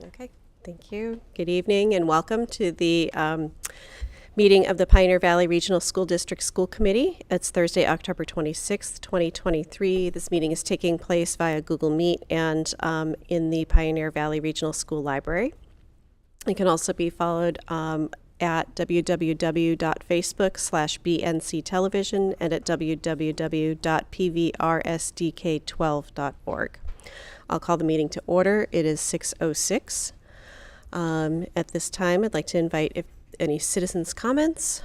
Okay, thank you. Good evening and welcome to the meeting of the Pioneer Valley Regional School District School Committee. It's Thursday, October 26th, 2023. This meeting is taking place via Google Meet and in the Pioneer Valley Regional School Library. It can also be followed at www.facebook/BNC Television and at www.PVRSDK12.org. I'll call the meeting to order. It is 6:06. At this time, I'd like to invite if any citizens' comments.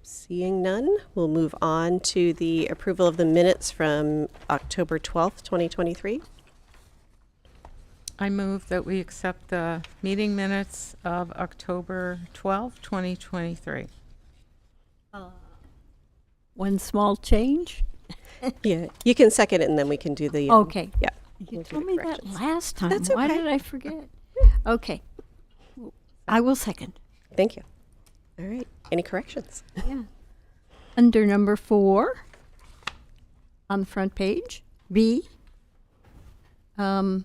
Seeing none, we'll move on to the approval of the minutes from October 12th, 2023. I move that we accept the meeting minutes of October 12th, 2023. One small change? Yeah, you can second it and then we can do the. Okay. Yeah. You we'll do told the me that corrections. last time. That's Why okay. did I forget? Okay. I will second. Thank you. All right. Any corrections? Yeah. Under number 4, on the front page, B, the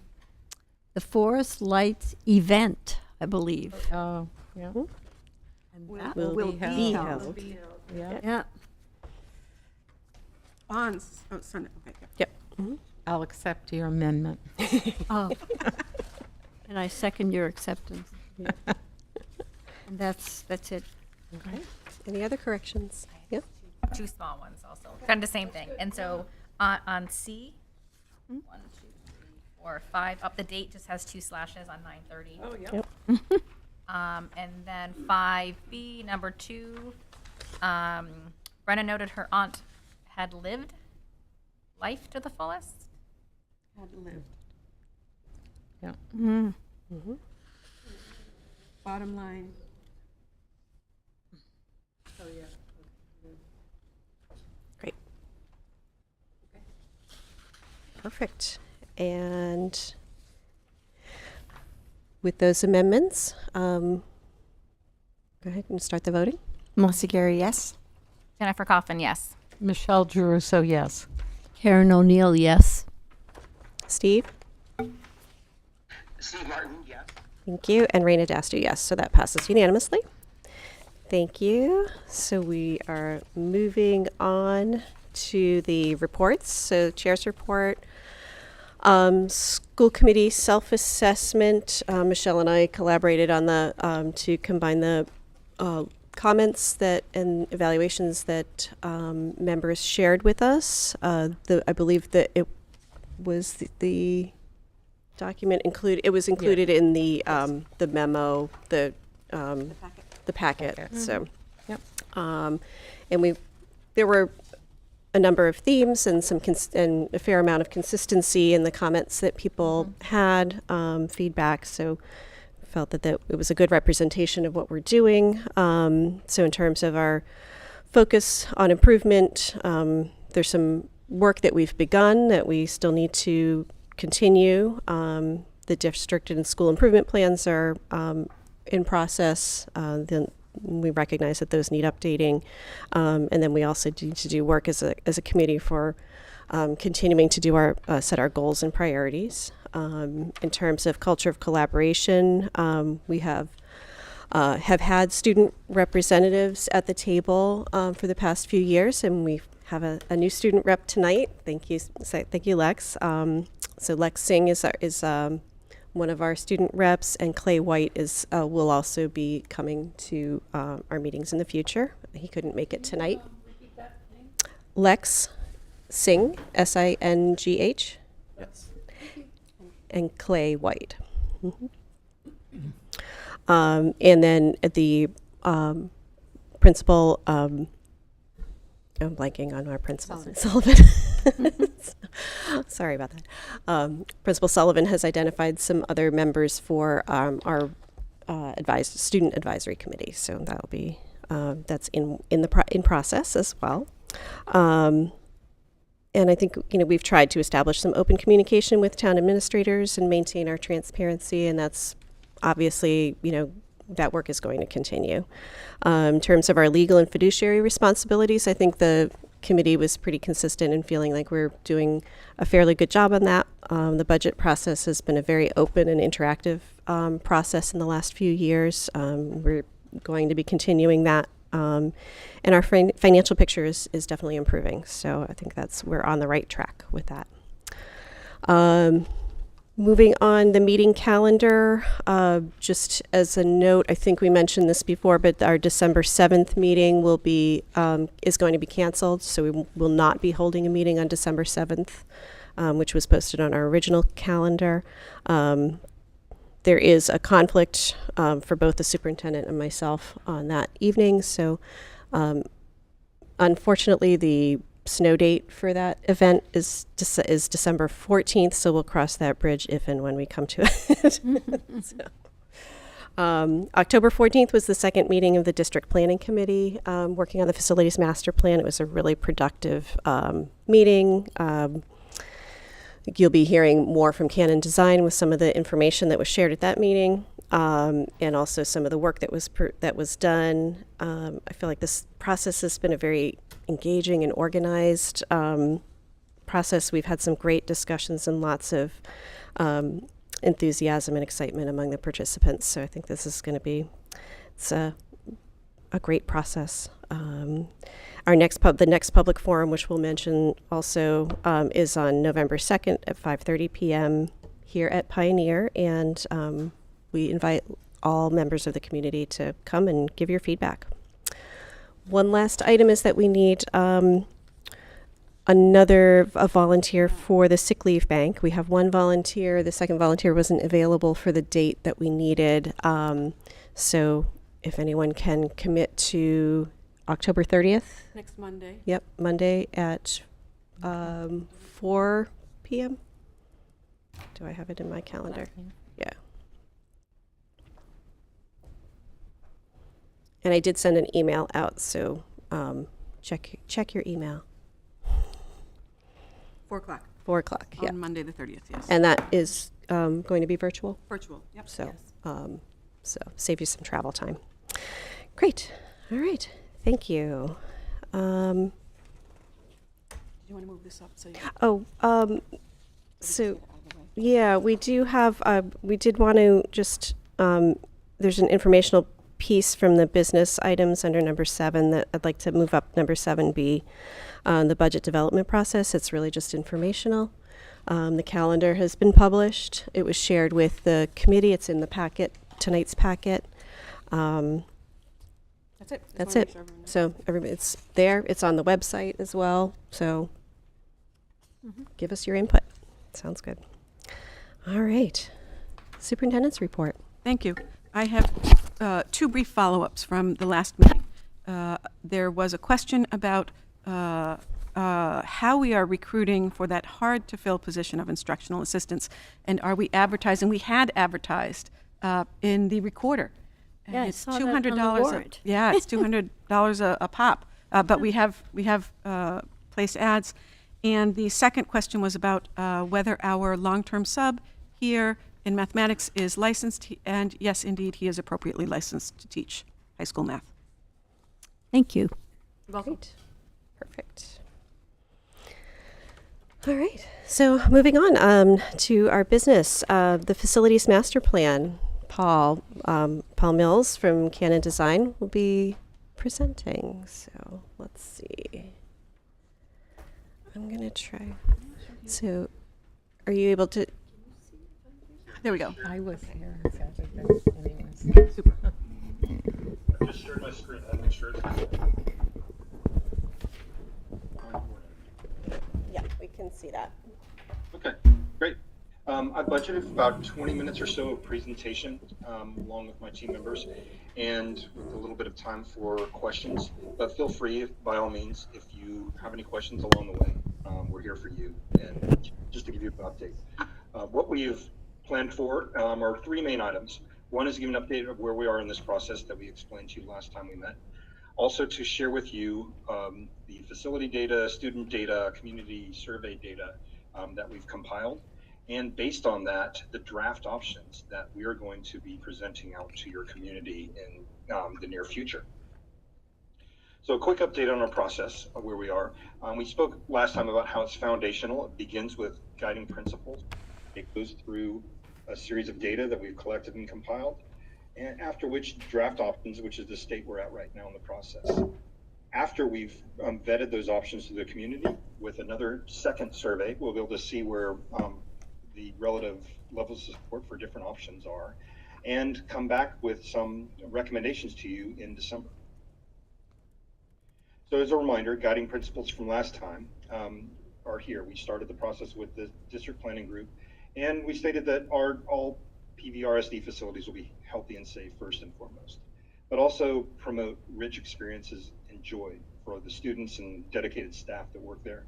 Forest Lights event, I believe. Oh, yeah. And that Will be held. Yeah. Yeah. On Sunday. Okay. Yeah. Yep. Mm-hmm. I'll accept your amendment. Oh. And I second your acceptance. And that's it. Okay. Any other corrections? Yep. Two small ones also. Kind of the same thing. And so on C, 1, 2, 3, 4, 5, up the date just has 2 slashes on 9:30. Oh, yeah. Yep. And then 5B, number 2, Brenna noted her aunt had lived life to the fullest. Had lived. Yeah. Mm. Mm-hmm. Bottom line. Oh, yeah. Great. Perfect. And with those amendments, go ahead and start the voting. Melissa Gary, yes. Jennifer Coffin, yes. Michelle Geruso, yes. Karen O'Neill, yes. Steve? Steve Martin, yes. Thank you. And Raina Dastu, yes. So that passes unanimously. Thank you. So we are moving on to the reports. So chair's report, school committee self-assessment. Michelle and I collaborated on the to combine the comments that and evaluations that members shared with us. I believe that it was the document included. It was included in the memo, the packet. Okay. So, Yep. and there were a number of themes and and a fair amount of consistency in the comments that people had, feedback. So, felt that it was a good representation of what we're doing. So, in terms of our focus on improvement, there's some work that we've begun that we still need to continue. The district and school improvement plans are in process. Then we recognize that those need updating, and then we also need to do work as a committee for continuing to do our set our goals and priorities. In terms of culture of collaboration, we have had student representatives at the table for the past few years, and we have a new student rep tonight. Thank you, Lex. So Lex Singh is one of our student reps, and Clay White will also be coming to our meetings in the future. He couldn't make it tonight. Lex Singh, Singh. Yes. And Clay White. And then the principal, I'm blanking on our principal, Sullivan. Sorry about that. Principal Sullivan has identified some other members for our student advisory committee, so that'll be that's in process as well. And I think we've tried to establish some open communication with town administrators and maintain our transparency, and that's obviously that work is going to continue. In terms of our legal and fiduciary responsibilities, I think the committee was pretty consistent in feeling like we're doing a fairly good job on that. The budget process has been a very open and interactive process in the last few years. We're going to be continuing that. And our financial picture is definitely improving. So I think we're on the right track with that. Moving on, the meeting calendar, just as a note, I think we mentioned this before, but our December 7th meeting is going to be canceled. So we will not be holding a meeting on December 7th, which was posted on our original calendar. There is a conflict for both the superintendent and myself on that evening. So unfortunately, the snow date for that event is December 14th. So we'll cross that bridge if and when we come to it. October 14th was the second meeting of the district planning committee working on the facilities master plan. It was a really productive meeting. You'll be hearing more from Canon Design with some of the information that was shared at that meeting, and also some of the work that was done. I feel like this process has been a very engaging and organized process. We've had some great discussions and lots of enthusiasm and excitement among the participants. So I think this is going to be a great process. The next public forum, which we'll mention also, is on November 2nd at 5:30 p.m. here at Pioneer, and we invite all members of the community to come and give your feedback. One last item is that we need a volunteer for the sick leave bank. We have one volunteer. The second volunteer wasn't available for the date that we needed. So if anyone can commit to October 30th. Next Monday. Yep, Monday at 4 p.m. Do I have it in my calendar? Yeah. And I did send an email out, so check your email. 4 o'clock. 4 o'clock, yeah. On Monday the 30th, yes. And that is going to be virtual. Virtual, yep. So, Yes. so save you some travel time. Great. All right. Thank you. Do you want to move this up so you So yeah, we do have, we did want to just, there's an informational piece from the business items under number 7 that I'd like to move up. Number 7B, the budget development process. It's really just informational. The calendar has been published. It was shared with the committee. It's in the packet, tonight's packet. That's it. That's it. So everybody, it's there. It's on the website as well. So give us your input. Sounds good. All right. Superintendent's report. Thank you. I have 2 brief follow-ups from the last meeting. There was a question about how we are recruiting for that hard-to-fill position of instructional assistants, and are we advertising? We had advertised in the Recorder. And Yeah, I it's saw that on the $200 warrant. Yeah, it's $200 a pop. But we have placed ads. And the second question was about whether our long-term sub here in mathematics is licensed, and yes, indeed, he is appropriately licensed to teach high school math. Thank you. Great. Perfect. All right. So moving on to our business, the facilities master plan. Paul Mills from Canon Design will be presenting. So let's see. I'm going to try. So are you able to? There we go. I was here. Super. I just shared my screen. I'll make sure it's Yeah, we can see that. okay. Great. I budgeted about 20 minutes or so of presentation along with my team members, and with a little bit of time for questions. But feel free, by all means, if you have any questions along the way, we're here for you. And just to give you an update, what we've planned for are 3 main items. One is to give an update of where we are in this process that we explained to you last time we met. Also to share with you the facility data, student data, community survey data that we've compiled. And based on that, the draft options that we are going to be presenting out to your community in the near future. So a quick update on our process of where we are. We spoke last time about how it's foundational. It begins with guiding principles. It goes through a series of data that we've collected and compiled, and after which draft options, which is the state we're at right now in the process. After we've vetted those options to the community with another second survey, we'll be able to see where the relative levels of support for different options are, and come back with some recommendations to you in December. So as a reminder, guiding principles from last time are here. We started the process with the district planning group, and we stated that all PVRSD facilities will be healthy and safe first and foremost, but also promote rich experiences and joy for the students and dedicated staff that work there,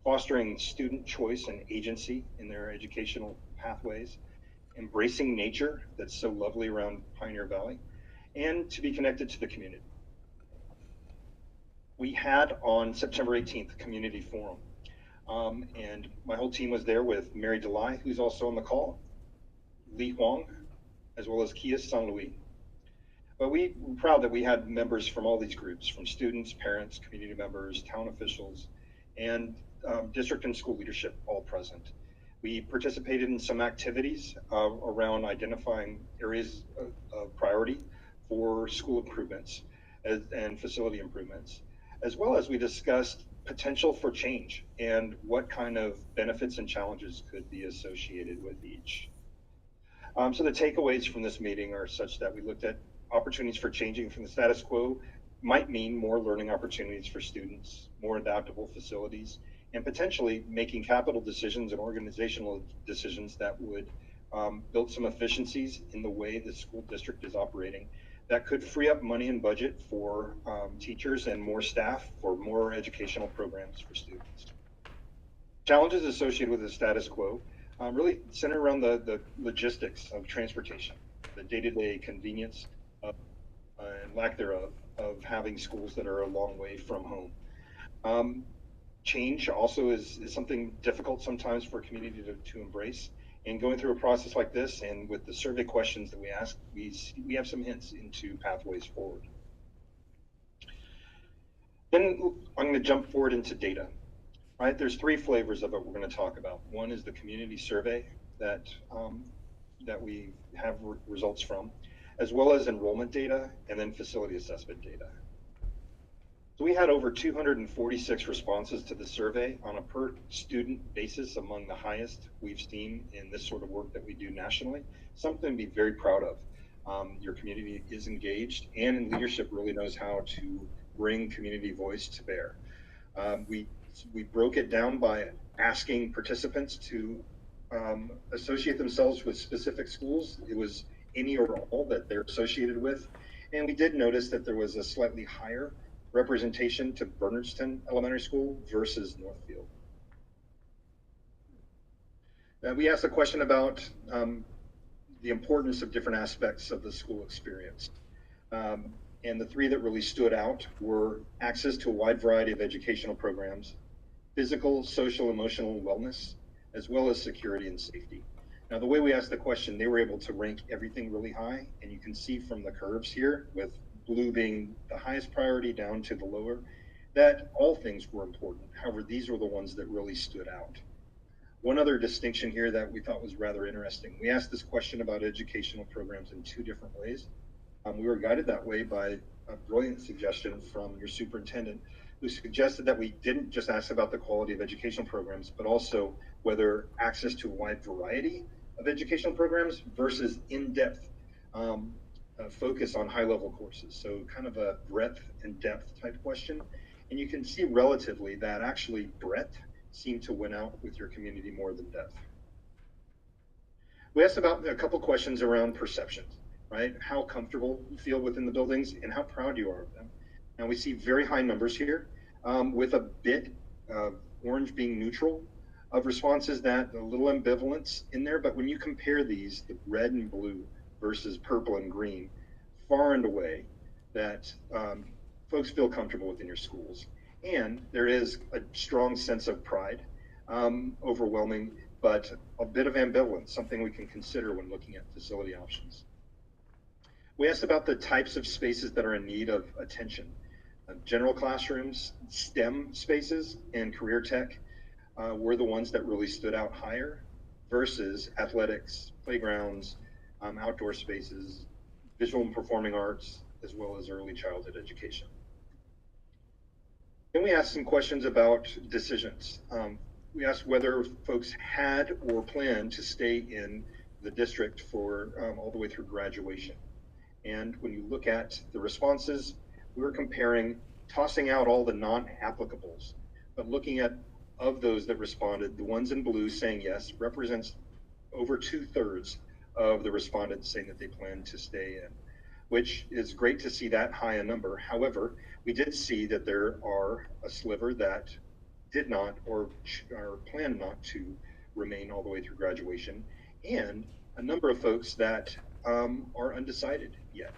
fostering student choice and agency in their educational pathways, embracing nature that's so lovely around Pioneer Valley, and to be connected to the community. We had on September 18th community forum, and my whole team was there with Mary Delay, who's also on the call, Li Huang, as well as Kia San Luis. But we were proud that we had members from all these groups, from students, parents, community members, town officials, and district and school leadership all present. We participated in some activities around identifying areas of priority for school improvements and facility improvements, as well as we discussed potential for change and what kind of benefits and challenges could be associated with each. So the takeaways from this meeting are such that we looked at opportunities for changing from the status quo might mean more learning opportunities for students, more adaptable facilities, and potentially making capital decisions and organizational decisions that would build some efficiencies in the way the school district is operating that could free up money and budget for teachers and more staff for more educational programs for students. Challenges associated with the status quo really center around the logistics of transportation, the day-to-day convenience and lack thereof of having schools that are a long way from home. Change also is something difficult sometimes for a community to embrace. And going through a process like this and with the survey questions that we ask, we have some hints into pathways forward. Then I'm going to jump forward into data. Right, there's three flavors of it we're going to talk about. One is the community survey that we have results from, as well as enrollment data and then facility assessment data. So we had over 246 responses to the survey on a per student basis, among the highest we've seen in this sort of work that we do nationally. Something to be very proud of. Your community is engaged, and leadership really knows how to bring community voice to bear. We broke it down by asking participants to associate themselves with specific schools. It was any or all that they're associated with. And we did notice that there was a slightly higher representation to Bernardston Elementary School versus Northfield. We asked a question about the importance of different aspects of the school experience. And the three that really stood out were access to a wide variety of educational programs, physical, social, emotional wellness, as well as security and safety. Now, the way we asked the question, they were able to rank everything really high, and you can see from the curves here, with blue being the highest priority down to the lower, that all things were important. However, these were the ones that really stood out. One other distinction here that we thought was rather interesting. We asked this question about educational programs in two different ways. We were guided that way by a brilliant suggestion from your superintendent, who suggested that we didn't just ask about the quality of educational programs, but also whether access to a wide variety of educational programs versus in-depth focus on high-level courses. So kind of a breadth and depth type question. And you can see relatively that actually breadth seemed to win out with your community more than depth. We asked about a couple questions around perceptions, right? How comfortable you feel within the buildings and how proud you are of them. And we see very high numbers here with a bit of orange being neutral, of responses that a little ambivalence in there. But when you compare these, the red and blue versus purple and green, far and away that folks feel comfortable within your schools. And there is a strong sense of pride, overwhelming, but a bit of ambivalence, something we can consider when looking at facility options. We asked about the types of spaces that are in need of attention. General classrooms, STEM spaces, and career tech were the ones that really stood out higher versus athletics, playgrounds, outdoor spaces, visual and performing arts, as well as early childhood education. Then we asked some questions about decisions. We asked whether folks had or planned to stay in the district for all the way through graduation. And when you look at the responses, we were comparing, tossing out all the non-applicables, but looking at, of those that responded, the ones in blue saying yes represents over 2/3 of the respondents saying that they plan to stay in, which is great to see that high a number. However, we did see that there are a sliver that did not or plan not to remain all the way through graduation, and a number of folks that are undecided yet,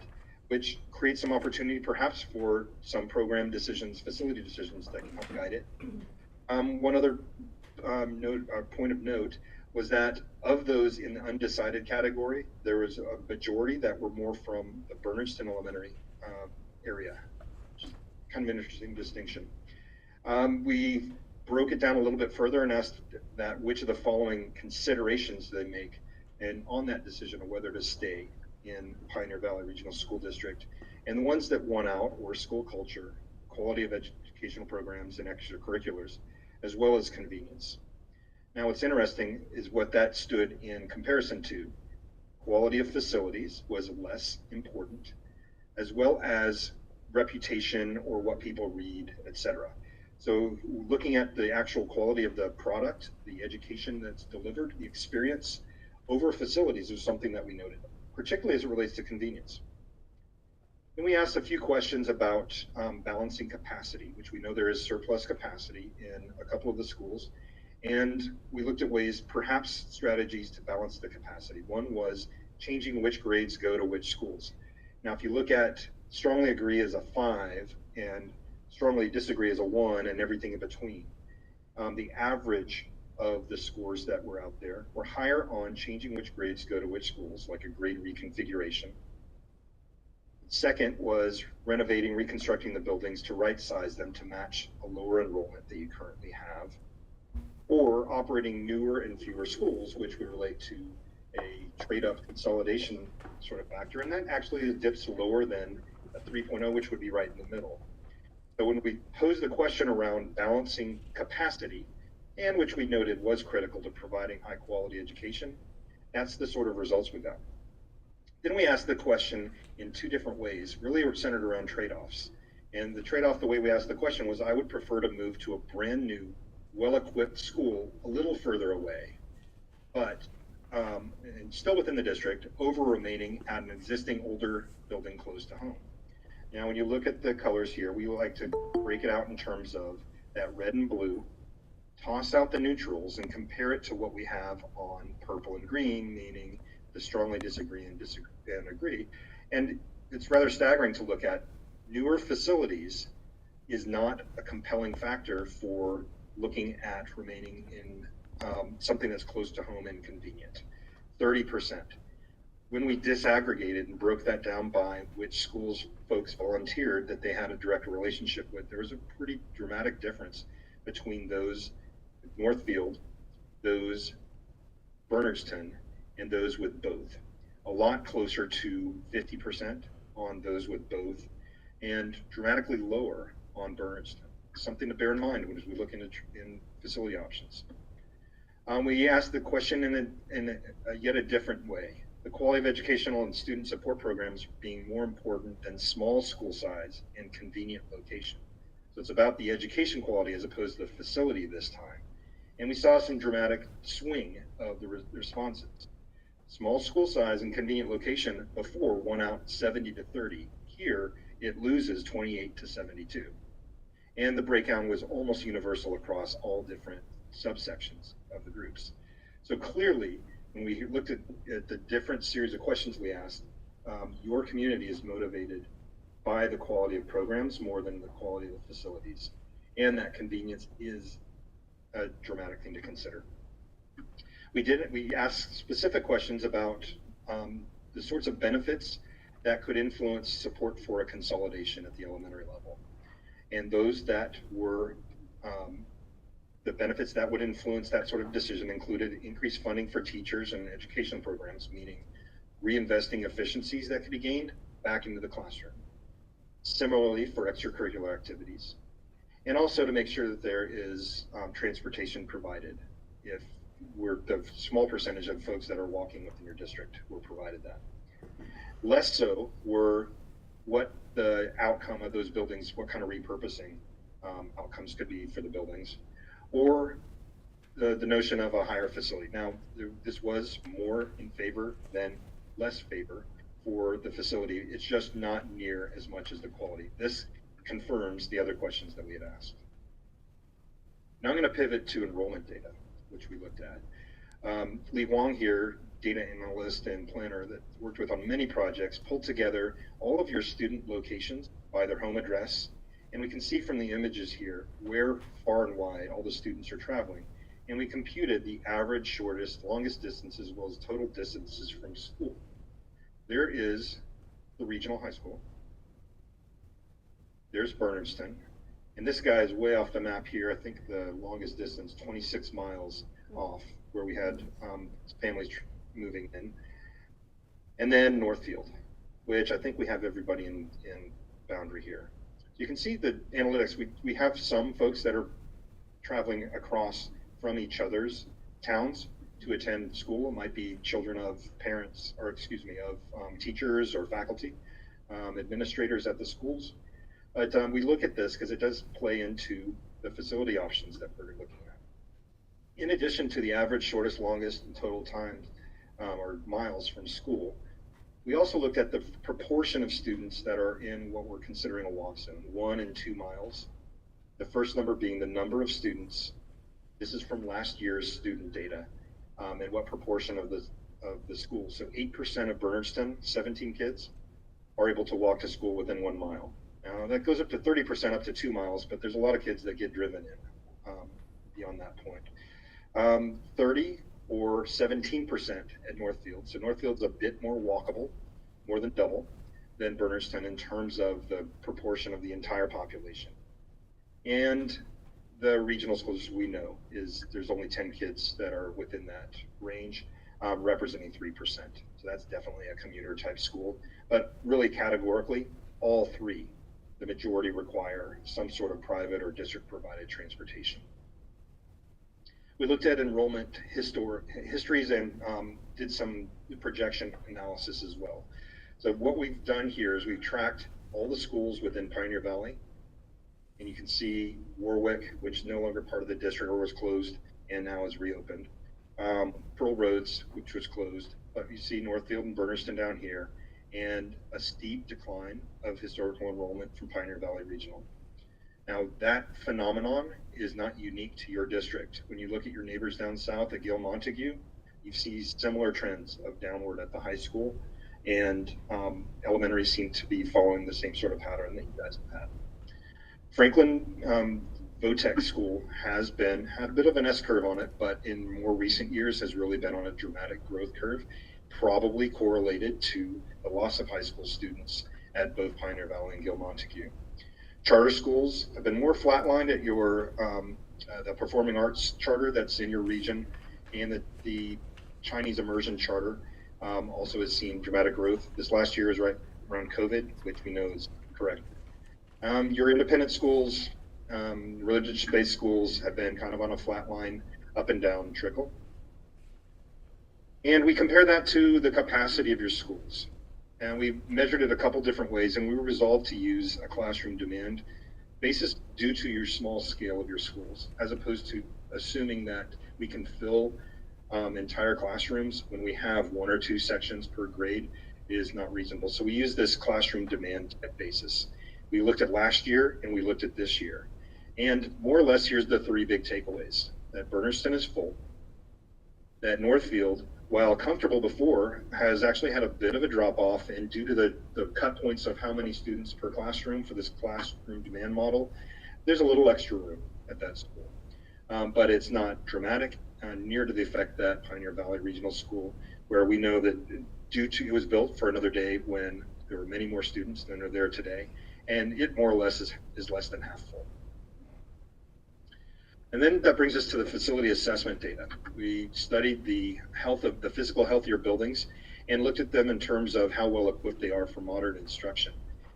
which creates some opportunity perhaps for some program decisions, facility decisions that can help guide it. One other point of note was that of those in the undecided category, there was a majority that were more from the Bernardston Elementary area, which is kind of an interesting distinction. We broke it down a little bit further and asked that which of the following considerations they make and on that decision of whether to stay in Pioneer Valley Regional School District. And the ones that won out were school culture, quality of educational programs and extracurriculars, as well as convenience. Now, what's interesting is what that stood in comparison to. Quality of facilities was less important, as well as reputation or what people read, etc. So looking at the actual quality of the product, the education that's delivered, the experience over facilities is something that we noted, particularly as it relates to convenience. Then we asked a few questions about balancing capacity, which we know there is surplus capacity in a couple of the schools. And we looked at ways, perhaps strategies to balance the capacity. One was changing which grades go to which schools. Now, if you look at strongly agree as a 5 and strongly disagree as a 1 and everything in between, the average of the scores that were out there were higher on changing which grades go to which schools, like a grade reconfiguration. Second was renovating, reconstructing the buildings to right size them to match a lower enrollment that you currently have, or operating newer and fewer schools, which would relate to a trade-up consolidation sort of factor. And that actually dips lower than a 3.0, which would be right in the middle. So when we posed the question around balancing capacity, and which we noted was critical to providing high quality education, that's the sort of results we got. Then we asked the question in two different ways, really centered around trade-offs. And the trade-off, the way we asked the question was, I would prefer to move to a brand new, well-equipped school a little further away, but and still within the district, over remaining at an existing older building close to home. Now, when you look at the colors here, we like to break it out in terms of that red and blue, toss out the neutrals and compare it to what we have on purple and green, meaning the strongly disagree and agree. And it's rather staggering to look at. Newer facilities is not a compelling factor for looking at remaining in something that's close to home and convenient. 30%. When we disaggregated and broke that down by which schools folks volunteered that they had a direct relationship with, there was a pretty dramatic difference between those Northfield, those Bernardston, and those with both. A lot closer to 50% on those with both, and dramatically lower on Bernardston. Something to bear in mind as we look in facility options. We asked the question in yet a different way. The quality of educational and student support programs being more important than small school size and convenient location. So it's about the education quality as opposed to the facility this time. And we saw some dramatic swing of the responses. Small school size and convenient location before won out 70-30. Here, it loses 28-72. And the breakdown was almost universal across all different subsections of the groups. So clearly, when we looked at the different series of questions we asked, your community is motivated by the quality of programs more than the quality of the facilities. And that convenience is a dramatic thing to consider. We asked specific questions about the sorts of benefits that could influence support for a consolidation at the elementary level. And those that were the benefits that would influence that sort of decision included increased funding for teachers and education programs, meaning reinvesting efficiencies that could be gained back into the classroom. Similarly, for extracurricular activities, and also to make sure that there is transportation provided. If we're the small percentage of folks that are walking within your district were provided that. Less so were what the outcome of those buildings, what kind of repurposing outcomes could be for the buildings, or the notion of a higher facility. Now, this was more in favor than less favor for the facility. It's just not near as much as the quality. This confirms the other questions that we had asked. Now I'm going to pivot to enrollment data, which we looked at. Lee Wong here, data analyst and planner that worked with on many projects, pulled together all of your student locations by their home address. And we can see from the images here where far and wide all the students are traveling. And we computed the average, shortest, longest distance, as well as total distances from school. There is the regional high school. There's Bernardston. And this guy is way off the map here. I think the longest distance, 26 miles off, where we had families moving in. And then Northfield, which I think we have everybody in boundary here. You can see the analytics. We have some folks that are traveling across from each other's towns to attend school. It might be children of parents, or excuse me, of teachers or faculty, administrators at the schools. But we look at this because it does play into the facility options that we're looking at. In addition to the average, shortest, longest, and total times or miles from school, we also looked at the proportion of students that are in what we're considering a walk zone, 1 and 2 miles. The first number being the number of students. This is from last year's student data, and what proportion of the school. So 8% of Bernardston, 17 kids, are able to walk to school within 1 mile. Now that goes up to 30% up to 2 miles, but there's a lot of kids that get driven in beyond that point. 30 or 17% at Northfield. So Northfield's a bit more walkable, more than double, than Bernardston in terms of the proportion of the entire population. And the regional schools we know is there's only 10 kids that are within that range, representing 3%. So that's definitely a commuter type school, but really categorically, all three, the majority require some sort of private or district provided transportation. We looked at enrollment histories and did some projection analysis as well. So what we've done here is we've tracked all the schools within Pioneer Valley, and you can see Warwick, which is no longer part of the district or was closed and now is reopened. Pearl Roads, which was closed, but you see Northfield and Bernardston down here, and a steep decline of historical enrollment from Pioneer Valley Regional. Now that phenomenon is not unique to your district. When you look at your neighbors down south at Gil Montague, you see similar trends of downward at the high school, and elementary seem to be following the same sort of pattern that you guys have had. Franklin Votech School has had a bit of an S curve on it, but in more recent years has really been on a dramatic growth curve, probably correlated to the loss of high school students at both Pioneer Valley and Gil Montague. Charter schools have been more flatlined at your the performing arts charter that's in your region, and the Chinese immersion charter also has seen dramatic growth. This last year is right around COVID, which we know is correct. Your independent schools, religious-based schools have been kind of on a flat line, up and down trickle. And we compare that to the capacity of your schools. And we measured it a couple different ways, and we were resolved to use a classroom demand basis due to your small scale of your schools, as opposed to assuming that we can fill entire classrooms when we have 1 or 2 sections per grade is not reasonable. So we use this classroom demand basis. We looked at last year and we looked at this year. And more or less, here's the 3 big takeaways. That Bernardston is full, that Northfield, while comfortable before, has actually had a bit of a drop off, and due to the cut points of how many students per classroom for this classroom demand model, there's a little extra room at that school. But it's not dramatic, near to the effect that Pioneer Valley Regional School, where we know that it was built for another day when there were many more students than are there today, and it more or less is less than half full. And then that brings us to the facility assessment data. We studied the physical health of your buildings and looked at them in terms of how well equipped they are for modern instruction.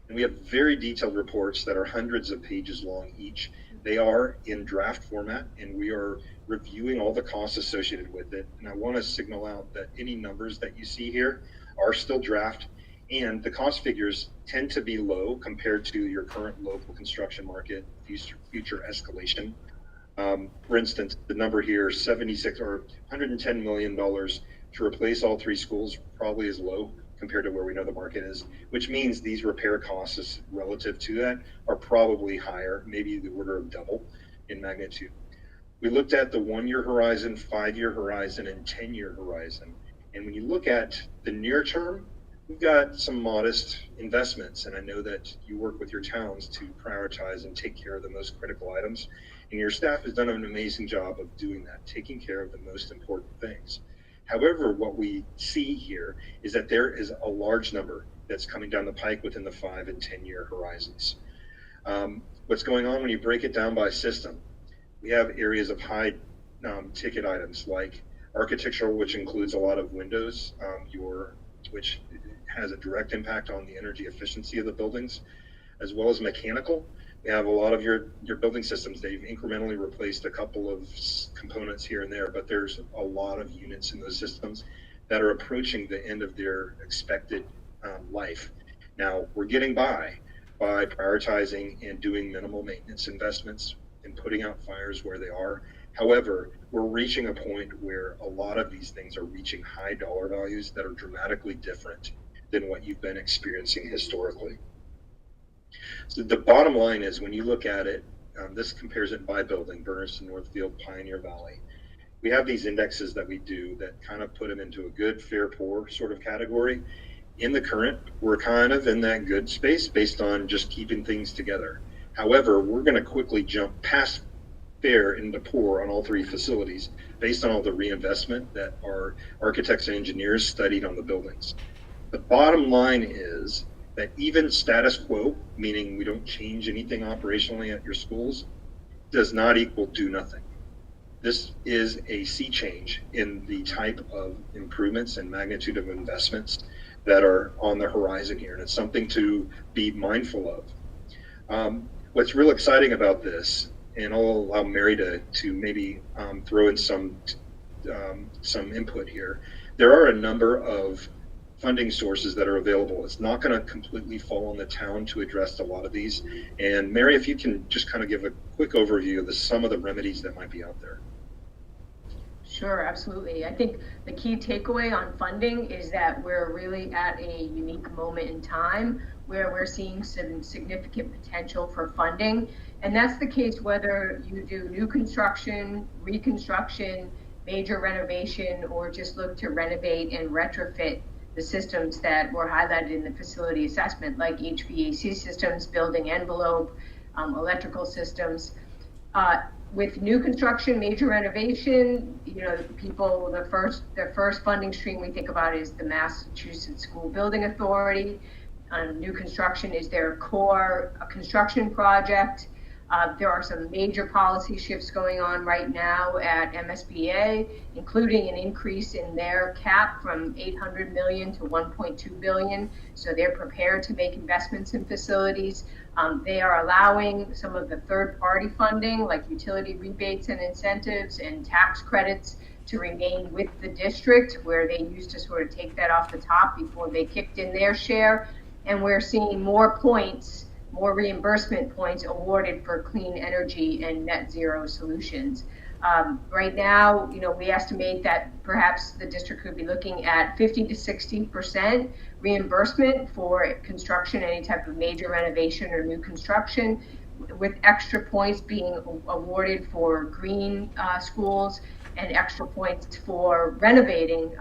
And we have very detailed reports that are hundreds of pages long each. They are in draft format, and we are reviewing all the costs associated with it. And I want to signal out that any numbers that you see here are still draft, and the cost figures tend to be low compared to your current local construction market future escalation. For instance, the number here, 76 or $110 million to replace all 3 schools probably is low compared to where we know the market is, which means these repair costs relative to that are probably higher, maybe the order of double in magnitude. We looked at the 1-year horizon, 5-year horizon, and 10-year horizon. And when you look at the near term, we've got some modest investments. And I know that you work with your towns to prioritize and take care of the most critical items. And your staff has done an amazing job of doing that, taking care of the most important things. However, what we see here is that there is a large number that's coming down the pike within the 5 and 10-year horizons. What's going on when you break it down by system? We have areas of high ticket items like architectural, which includes a lot of windows, which has a direct impact on the energy efficiency of the buildings, as well as mechanical. We have a lot of your building systems. They've incrementally replaced a couple of components here and there, but there's a lot of units in those systems that are approaching the end of their expected life. Now, we're getting by prioritizing and doing minimal maintenance investments and putting out fires where they are. However, we're reaching a point where a lot of these things are reaching high dollar values that are dramatically different than what you've been experiencing historically. So the bottom line is, when you look at it, this compares it by building, Bernardston-Northfield, Pioneer Valley. We have these indexes that we do that kind of put them into a good, fair, poor sort of category. In the current, we're kind of in that good space based on just keeping things together. However, we're going to quickly jump past fair into poor on all 3 facilities based on all the reinvestment that our architects and engineers studied on the buildings. The bottom line is that even status quo, meaning we don't change anything operationally at your schools, does not equal do nothing. This is a sea change in the type of improvements and magnitude of investments that are on the horizon here, and it's something to be mindful of. What's real exciting about this, and I'll allow Mary to maybe throw in some input here, there are a number of funding sources that are available. It's not going to completely fall on the town to address a lot of these. And Mary, if you can just kind of give a quick overview of some of the remedies that might be out there. Sure, absolutely. I think the key takeaway on funding is that we're really at a unique moment in time where we're seeing some significant potential for funding. And that's the case whether you do new construction, reconstruction, major renovation, or just look to renovate and retrofit the systems that were highlighted in the facility assessment, like HVAC systems, building envelope, electrical systems. With new construction, major renovation, people, the first funding stream we think about is the Massachusetts School Building Authority. New construction is their core construction project. There are some major policy shifts going on right now at MSBA, including an increase in their cap from $800 million to $1.2 billion. So they're prepared to make investments in facilities. They are allowing some of the third-party funding, like utility rebates and incentives and tax credits, to remain with the district, where they used to sort of take that off the top before they kicked in their share. And we're seeing more reimbursement points awarded for clean energy and net zero solutions. Right now, we estimate that perhaps the district could be looking at 50 to 60% reimbursement for construction, any type of major renovation or new construction, with extra points being awarded for green schools and extra points for renovating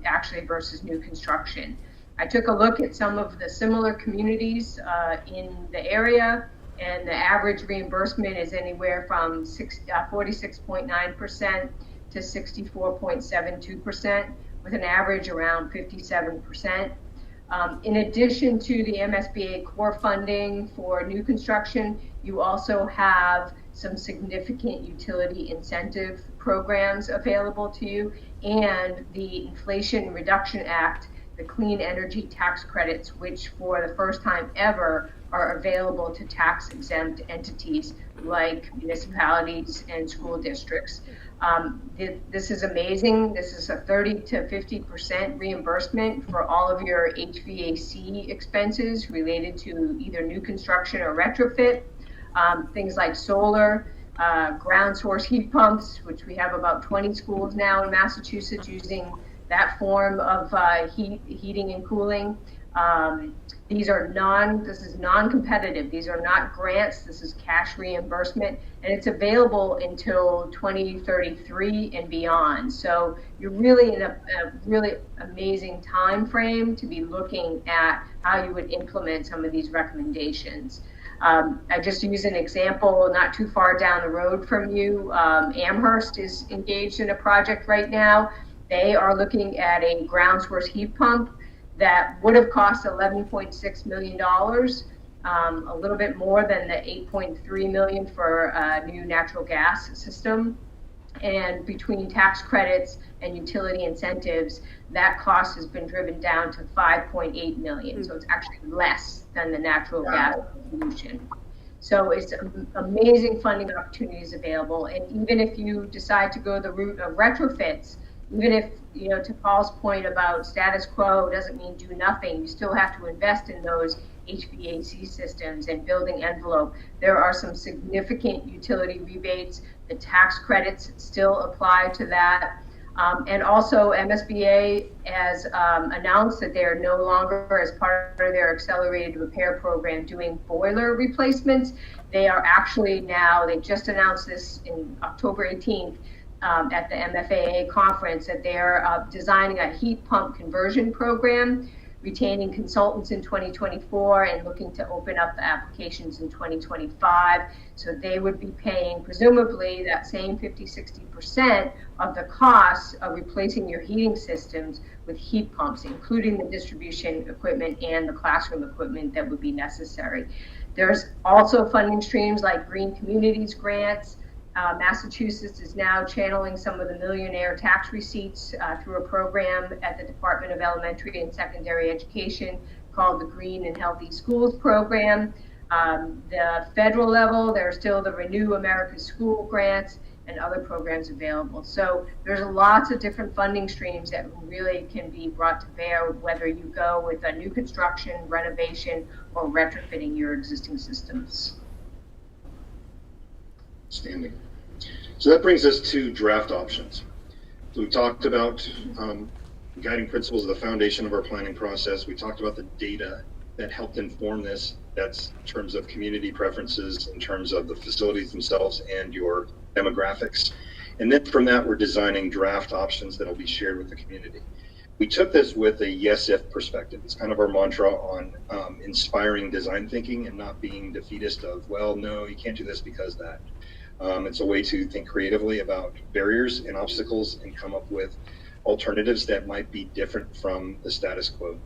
actually versus new construction. I took a look at some of the similar communities in the area, and the average reimbursement is anywhere from 46.9% to 64.72%, with an average around 57%. In addition to the MSBA core funding for new construction, you also have some significant utility incentive programs available to you, and the Inflation Reduction Act, the clean energy tax credits, which for the first time ever are available to tax exempt entities like municipalities and school districts. This is amazing. This is a 30 to 50% reimbursement for all of your HVAC expenses related to either new construction or retrofit. Things like solar, ground source heat pumps, which we have about 20 schools now in Massachusetts using that form of heating and cooling. This is non-competitive. These are not grants. This is cash reimbursement, and it's available until 2033 and beyond. So you're really in a really amazing time frame to be looking at how you would implement some of these recommendations. I just use an example not too far down the road from you. Amherst is engaged in a project right now. They are looking at a ground source heat pump that would have cost $11.6 million, a little bit more than the $8.3 million for a new natural gas system. And between tax credits and utility incentives, that cost has been driven down to $5.8 million. So it's actually less than the natural gas solution. So it's amazing funding opportunities available. And even if you decide to go the route of retrofits, even if, to Paul's point about status quo doesn't mean do nothing, you still have to invest in those HVAC systems and building envelope. There are some significant utility rebates. The tax credits still apply to that. And also MSBA has announced that they are no longer, as part of their accelerated repair program, doing boiler replacements. They are actually now, they just announced this in October 18th, at the MFAA conference, that they're designing a heat pump conversion program, retaining consultants in 2024 and looking to open up the applications in 2025. So they would be paying presumably that same 50-60% of the costs of replacing your heating systems with heat pumps, including the distribution equipment and the classroom equipment that would be necessary. There's also funding streams like Green Communities grants. Massachusetts is now channeling some of the millionaire tax receipts through a program at the Department of Elementary and Secondary Education called the Green and Healthy Schools Program. The federal level, there's still the Renew America's School grants and other programs available. So there's lots of different funding streams that really can be brought to bear, whether you go with a new construction, renovation, or retrofitting your existing systems. Standing. So that brings us to draft options. So we talked about guiding principles of the foundation of our planning process. We talked about the data that helped inform this. That's in terms of community preferences, in terms of the facilities themselves and your demographics. And then from that, we're designing draft options that will be shared with the community. We took this with a yes-if perspective. It's kind of our mantra on inspiring design thinking and not being defeatist of, well, no, you can't do this because that. It's a way to think creatively about barriers and obstacles and come up with alternatives that might be different from the status quo.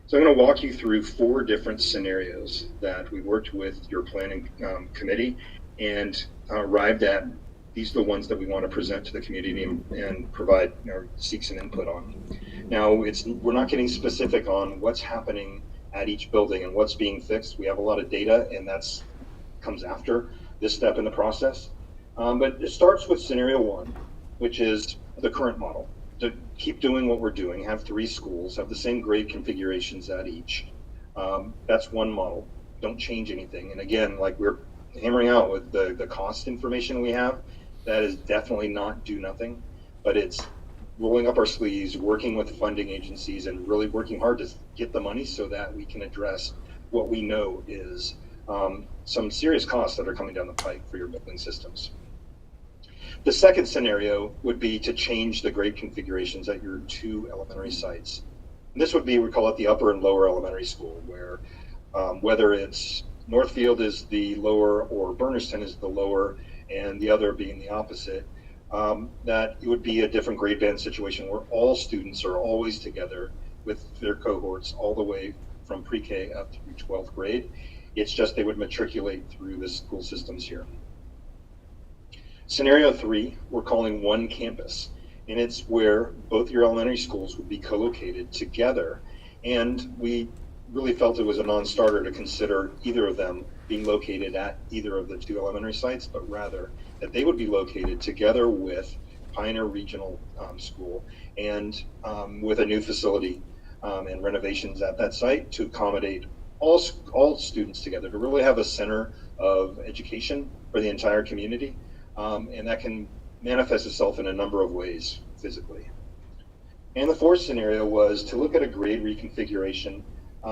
So I'm going to walk you through 4 different scenarios that we worked with your planning committee and arrived at. These are the ones that we want to present to the community and provide or seek some input on. Now, we're not getting specific on what's happening at each building and what's being fixed. We have a lot of data, and that's comes after this step in the process. But it starts with scenario 1, which is the current model. To keep doing what we're doing, have 3 schools, have the same grade configurations at each. That's one model. Don't change anything. And again, like we're hammering out with the cost information we have, that is definitely not do nothing, but it's rolling up our sleeves, working with funding agencies, and really working hard to get the money so that we can address what we know is some serious costs that are coming down the pike for your building systems. The second scenario would be to change the grade configurations at your 2 elementary sites. And this would be, we call it the upper and lower elementary school, where whether it's Northfield is the lower or Bernardston is the lower, and the other being the opposite, that it would be a different grade band situation where all students are always together with their cohorts all the way from pre-K up through 12th grade. It's just they would matriculate through the school systems here. Scenario 3, we're calling one campus, and it's where both your elementary schools would be co-located together, and we really felt it was a non-starter to consider either of them being located at either of the two elementary sites, but rather that they would be located together with Pioneer Regional School and with a new facility and renovations at that site to accommodate all students together, to really have a center of education for the entire community. And that can manifest itself in a number of ways physically. And the fourth scenario was to look at a grade reconfiguration,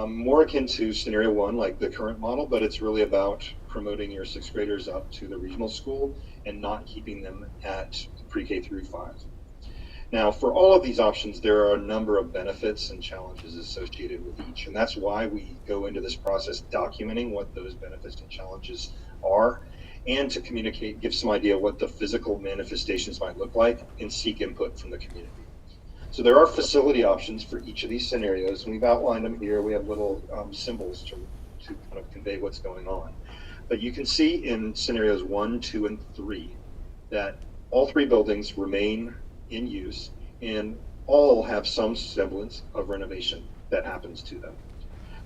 more akin to scenario 1, like the current model, but it's really about promoting your 6th graders up to the regional school and not keeping them at pre-K through 5. Now, for all of these options, there are a number of benefits and challenges associated with each, and that's why we go into this process documenting what those benefits and challenges are, and to communicate, give some idea what the physical manifestations might look like, and seek input from the community. So there are facility options for each of these scenarios, and we've outlined them here. We have little symbols to kind of convey what's going on. But you can see in scenarios 1, 2, and 3 that all 3 buildings remain in use and all have some semblance of renovation that happens to them.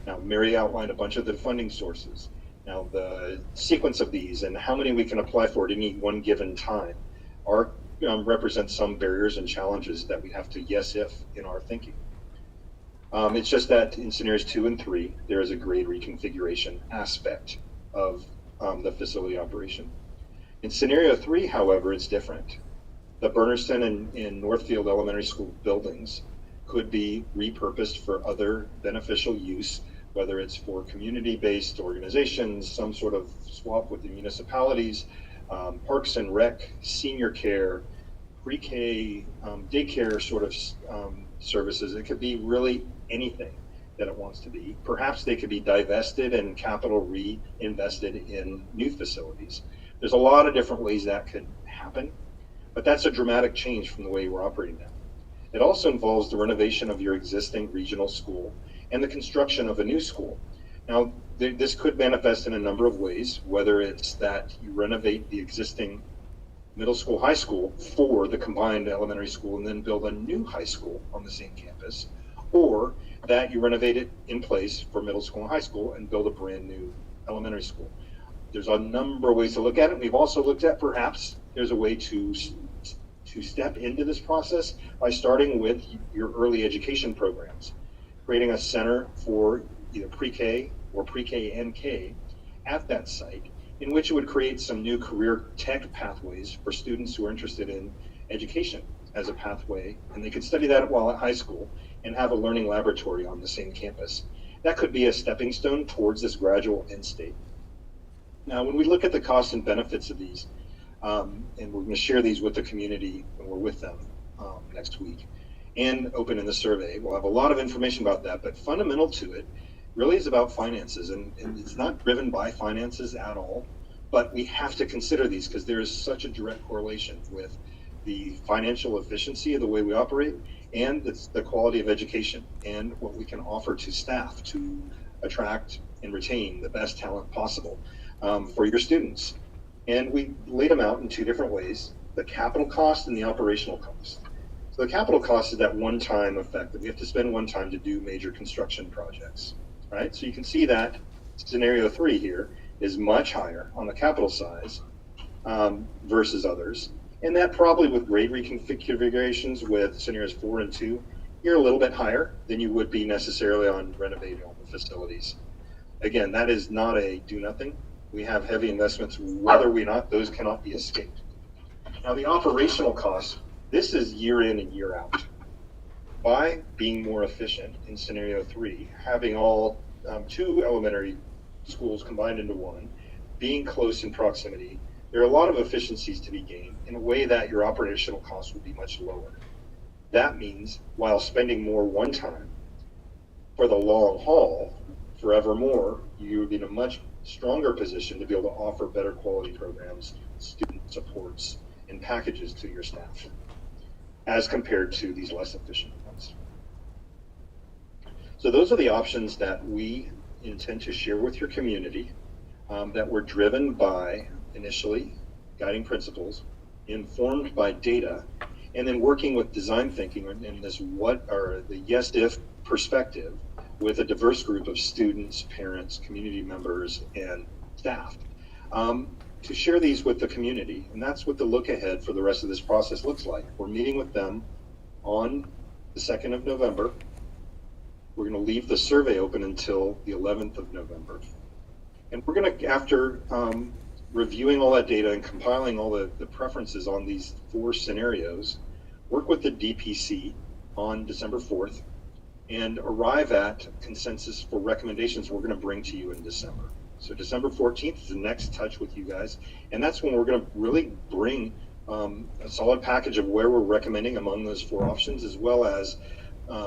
Now, Mary outlined a bunch of the funding sources. Now, the sequence of these and how many we can apply for at any one given time are represent some barriers and challenges that we have to yes if in our thinking. It's just that in scenarios 2 and 3, there is a grade reconfiguration aspect of the facility operation. In scenario 3, however, it's different. The Bernardston and Northfield elementary school buildings could be repurposed for other beneficial use, whether it's for community-based organizations, some sort of swap with the municipalities, parks and rec, senior care, pre-K, daycare sort of services. It could be really anything that it wants to be. Perhaps they could be divested and capital reinvested in new facilities. There's a lot of different ways that could happen, but that's a dramatic change from the way we're operating now. It also involves the renovation of your existing regional school and the construction of a new school. Now, this could manifest in a number of ways, whether it's that you renovate the existing middle school, high school for the combined elementary school and then build a new high school on the same campus, or that you renovate it in place for middle school and high school and build a brand new elementary school. There's a number of ways to look at it. We've also looked at perhaps there's a way to step into this process by starting with your early education programs, creating a center for either pre-K or pre-K and K at that site, in which it would create some new career tech pathways for students who are interested in education as a pathway, and they could study that while at high school and have a learning laboratory on the same campus. That could be a stepping stone towards this gradual end state. Now, when we look at the costs and benefits of these, and we're going to share these with the community when we're with them next week, and open in the survey, we'll have a lot of information about that, but fundamental to it really is about finances, and it's not driven by finances at all, but we have to consider these because there is such a direct correlation with the financial efficiency of the way we operate and the quality of education and what we can offer to staff to attract and retain the best talent possible for your students. And we laid them out in 2 different ways, the capital cost and the operational cost. So the capital cost is that one-time effect that we have to spend one time to do major construction projects, right? So you can see that scenario 3 here is much higher on the capital size versus others. And that probably with grade reconfigurations with scenarios 4 and 2, you're a little bit higher than you would be necessarily on renovating all the facilities. Again, that is not a do nothing. We have heavy investments, whether we not, those cannot be escaped. Now the operational costs, this is year in and year out. By being more efficient in scenario 3, having all 2 elementary schools combined into one, being close in proximity, there are a lot of efficiencies to be gained in a way that your operational costs will be much lower. That means while spending more one time, for the long haul, forevermore, you would be in a much stronger position to be able to offer better quality programs, student supports, and packages to your staff as compared to these less efficient ones. So those are the options that we intend to share with your community, that were driven by, initially, guiding principles, informed by data, and then working with design thinking in this the yes if perspective with a diverse group of students, parents, community members, and staff, to share these with the community. And that's what the look ahead for the rest of this process looks like. We're meeting with them on the 2nd of November. We're going to leave the survey open until the 11th of November. And we're going to, after reviewing all that data and compiling all the preferences on these 4 scenarios, work with the DPC on December 4th and arrive at consensus for recommendations we're going to bring to you in December. So December 14th is the next touch with you guys. And that's when we're going to really bring a solid package of where we're recommending among those 4 options, as well as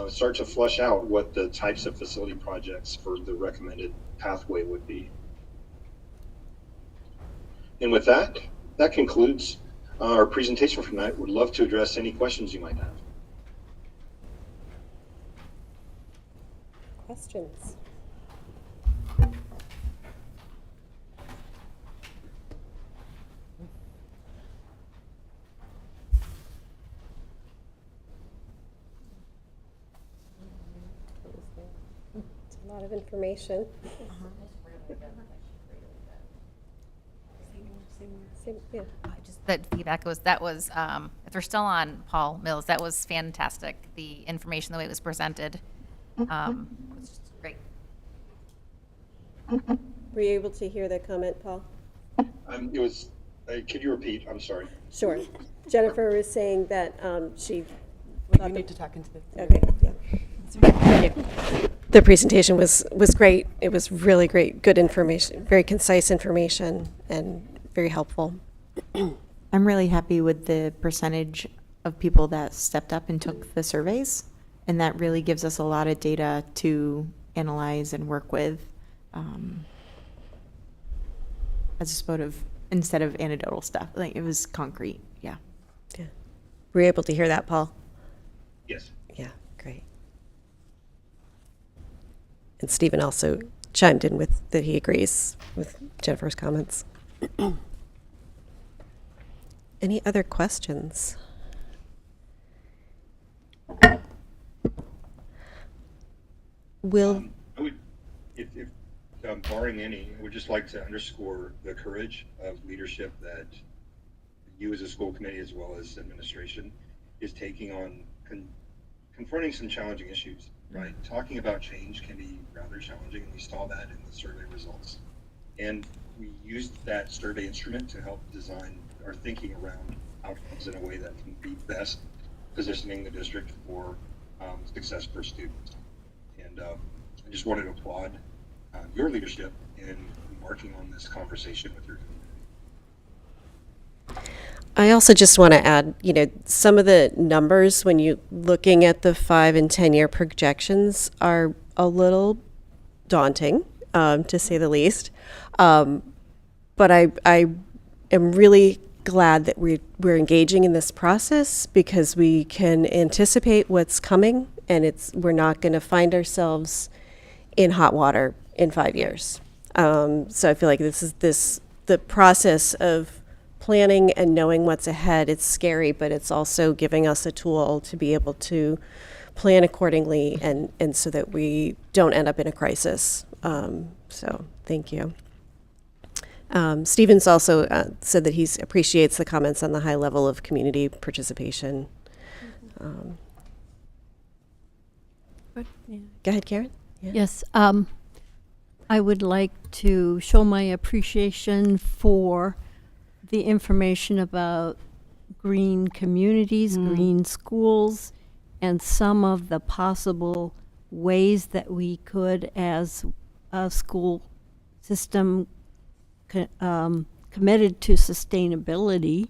start to flush out what the types of facility projects for the recommended pathway would be. And with that, that concludes our presentation for tonight. Would love to address any questions you might have. Questions? It's a lot of information. Yeah. Just that feedback that was, if they're still on, Paul Mills, that was fantastic. The information, the way it was presented, was just great. Were you able to hear that comment, Paul? Could you repeat? I'm sorry. Sure. Jennifer was saying that she You need to talk into the. Okay, yeah. Thank you. The presentation was great. It was really great, good information, very concise information, and very helpful. I'm really happy with the percentage of people that stepped up and took the surveys, and that really gives us a lot of data to analyze and work with, instead of anecdotal stuff. Like, it was concrete. Yeah. Yeah. Were you able to hear that, Paul? Yes. Yeah, great. And Stephen also chimed in with that he agrees with Jennifer's comments. Any other questions? Will I would, if barring any, I would just like to underscore the courage of leadership that you as a school committee, as well as administration, is taking on confronting some challenging issues, right? Talking about change can be rather challenging, and we saw that in the survey results. And we used that survey instrument to help design our thinking around outcomes in a way that can be best positioning the district for success for students. And I just wanted to applaud your leadership in embarking on this conversation with your community. I also just want to add, some of the numbers when you looking at the 5 and 10-year projections are a little daunting, to say the least. But I am really glad that we're engaging in this process, because we can anticipate what's coming, and we're not going to find ourselves in hot water in 5 years. So I feel like the process of planning and knowing what's ahead. It's scary, but it's also giving us a tool to be able to plan accordingly, and so that we don't end up in a crisis. So thank you. Stevens also said that he appreciates the comments on the high level of community participation. Good, yeah. Go ahead, Karen. Yeah. Yes, I would like to show my appreciation for the information about green communities, green schools, and some of the possible ways that we could, as a school system committed to sustainability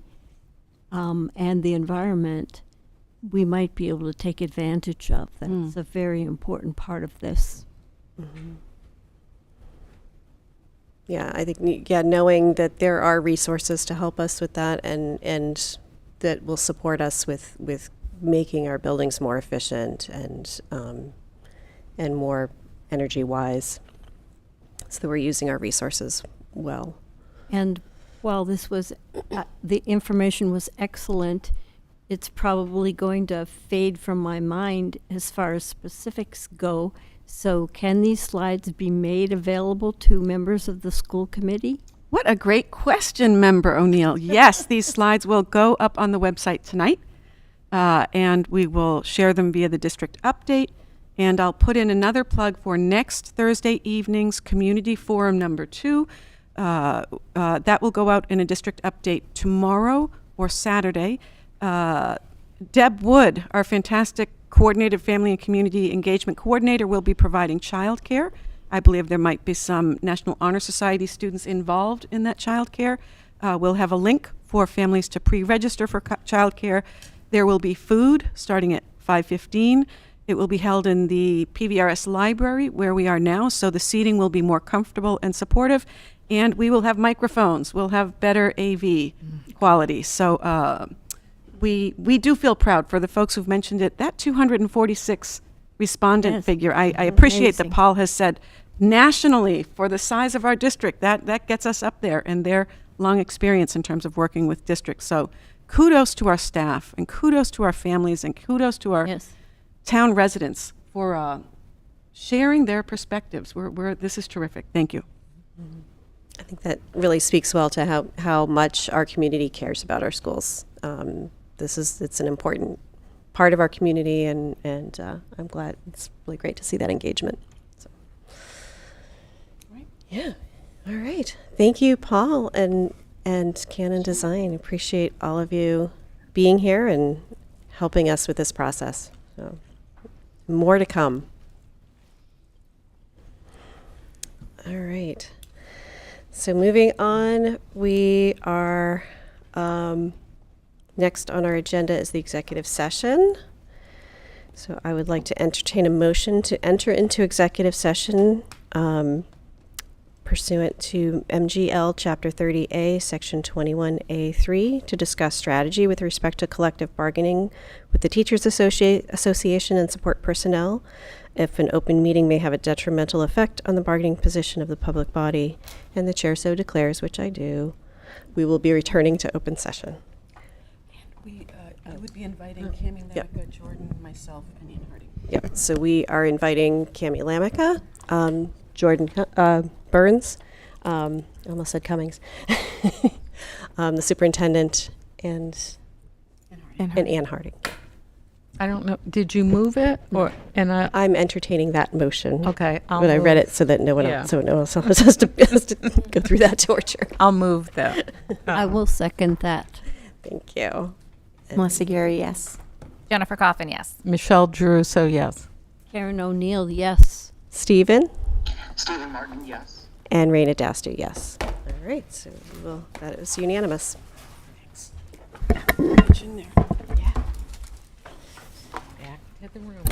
and the environment, we might be able to take advantage of. That's a very important part of this. Mm-hmm. Yeah, I think, knowing that there are resources to help us with that, and that will support us with making our buildings more efficient, and and more energy wise, so that we're using our resources well. And while this was, the information was excellent, it's probably going to fade from my mind as far as specifics go. So can these slides be made available to members of the school committee? What a great question, Member O'Neill. Yes, these slides will go up on the website tonight, and we will share them via the district update. And I'll put in another plug for next Thursday evening's Community Forum number 2. That will go out in a district update tomorrow or Saturday. Deb Wood, our fantastic coordinated family and community engagement coordinator, will be providing childcare. I believe there might be some National Honor Society students involved in that childcare. We'll have a link for families to pre-register for childcare. There will be food starting at 5:15. It will be held in the PVRS library where we are now, so the seating will be more comfortable and supportive. And we will have microphones. We'll have better AV quality. So we do feel proud for the folks who've mentioned it. That 246 respondent Yes. figure, I appreciate that Amazing. Paul has said nationally for the size of our district, that gets us up there and their long experience in terms of working with districts. So kudos to our staff and kudos to our families and kudos to our Yes. town residents for sharing their perspectives. This is terrific. Thank you. I think that really speaks well to how much our community cares about our schools. It's an important part of our community, and I'm glad. It's really great to see that engagement. So. Right. Yeah. All right. Thank you, Paul and Canon Design. Appreciate all of you being here and helping us with this process. So, more to come. All right. So moving on, we are, next on our agenda is the executive session. So I would like to entertain a motion to enter into executive session pursuant to MGL Chapter 30A, Section 21A3, to discuss strategy with respect to collective bargaining with the Teachers Association and support personnel, if an open meeting may have a detrimental effect on the bargaining position of the public body, and the chair so declares, which I do, we will be returning to open session. I would be inviting Cammie Yep. Lamica, Jordan, myself, and Ian Harding. Yep, so we are inviting Cammie Lamica, Jordan Burns, I almost said Cummings, the superintendent, and Ann Harding. I don't know, did you move it, or, I'm entertaining that motion. okay. But I read it so that no one Yeah. else, so no one else has to go through that torture. I'll move that. I will second that. Thank you. Melissa Gary, yes. Jennifer Coffin, yes. Michelle Drew, so yes. Karen O'Neill, yes. Stephen Stephen Martin, yes. and Raina Dastu, yes. All right, so that is unanimous. Reach in there. Back to the room.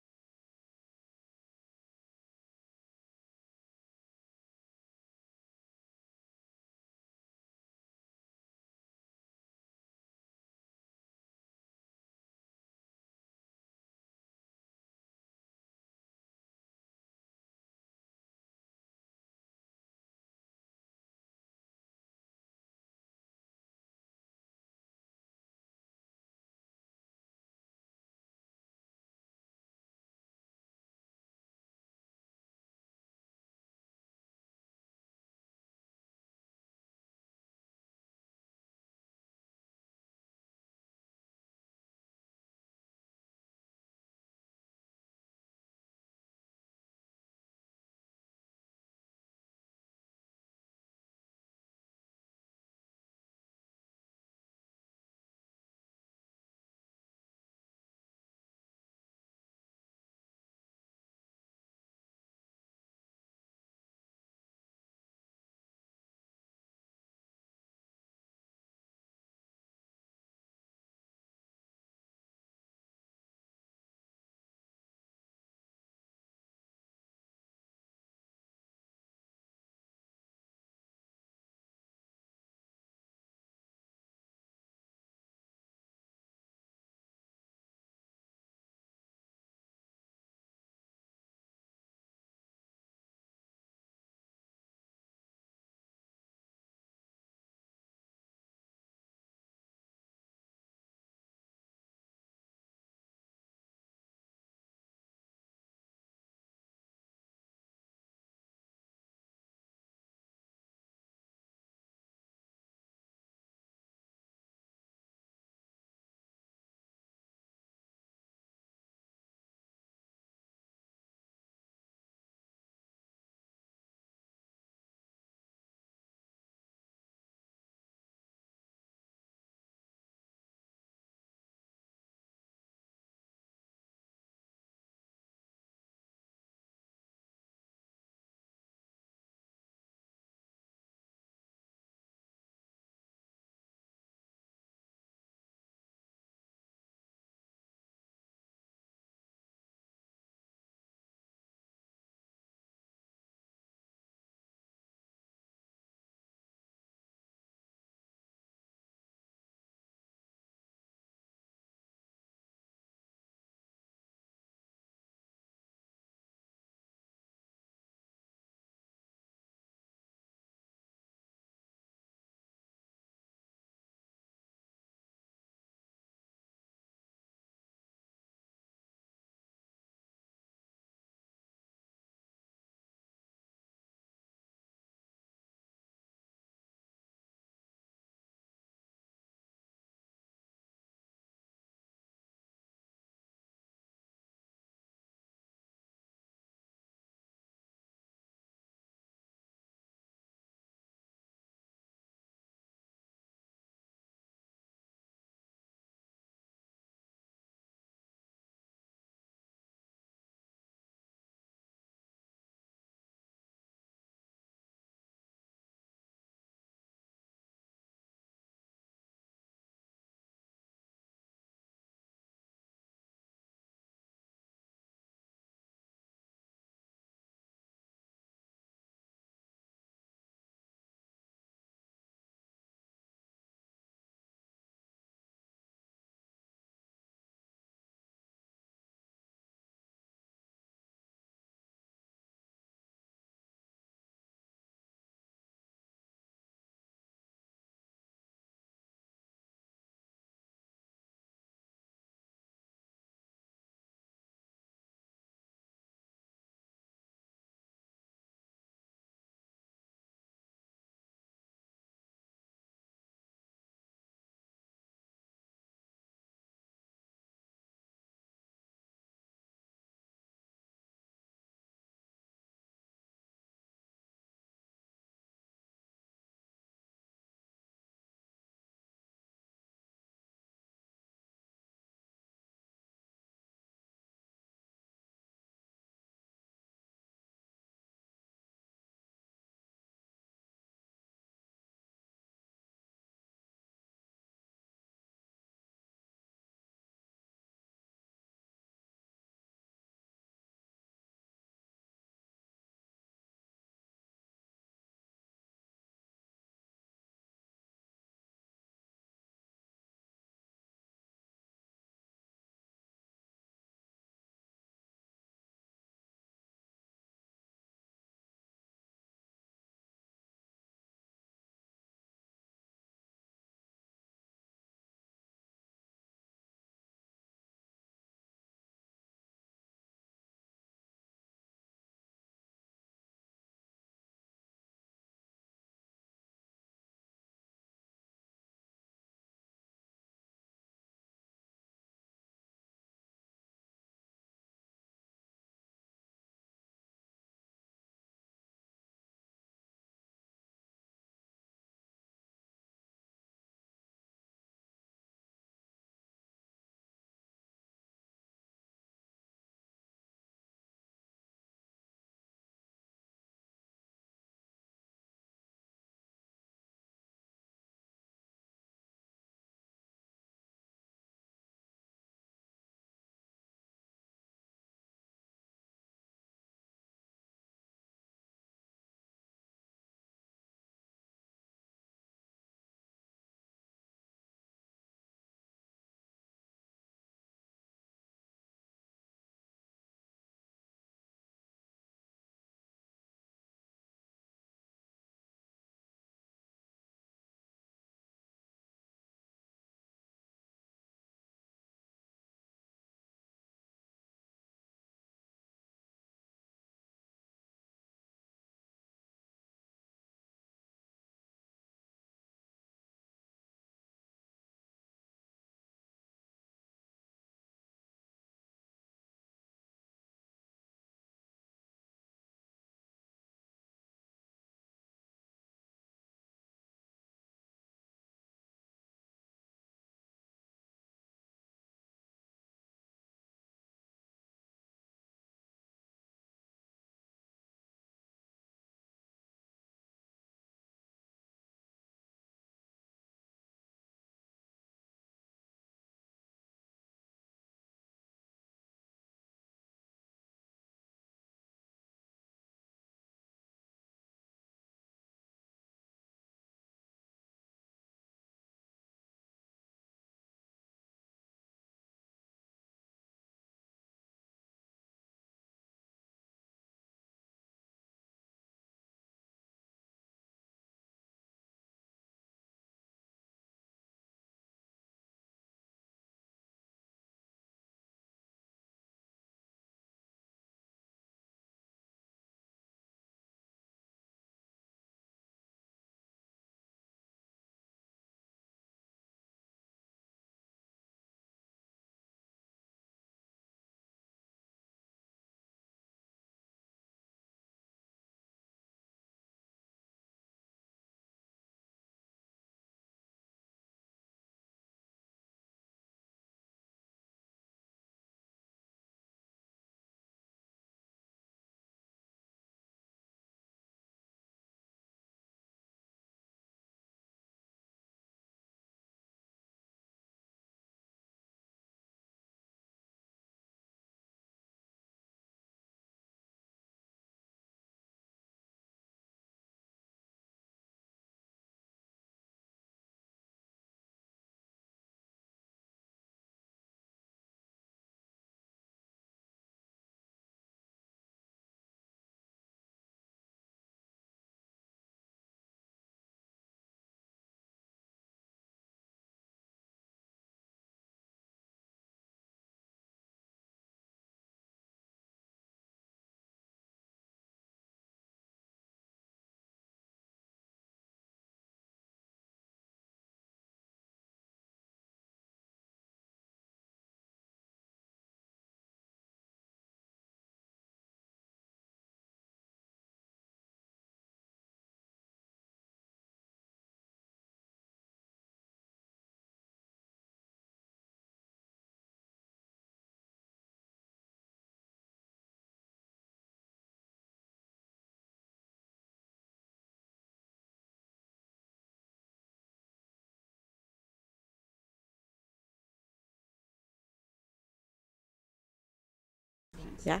Yeah.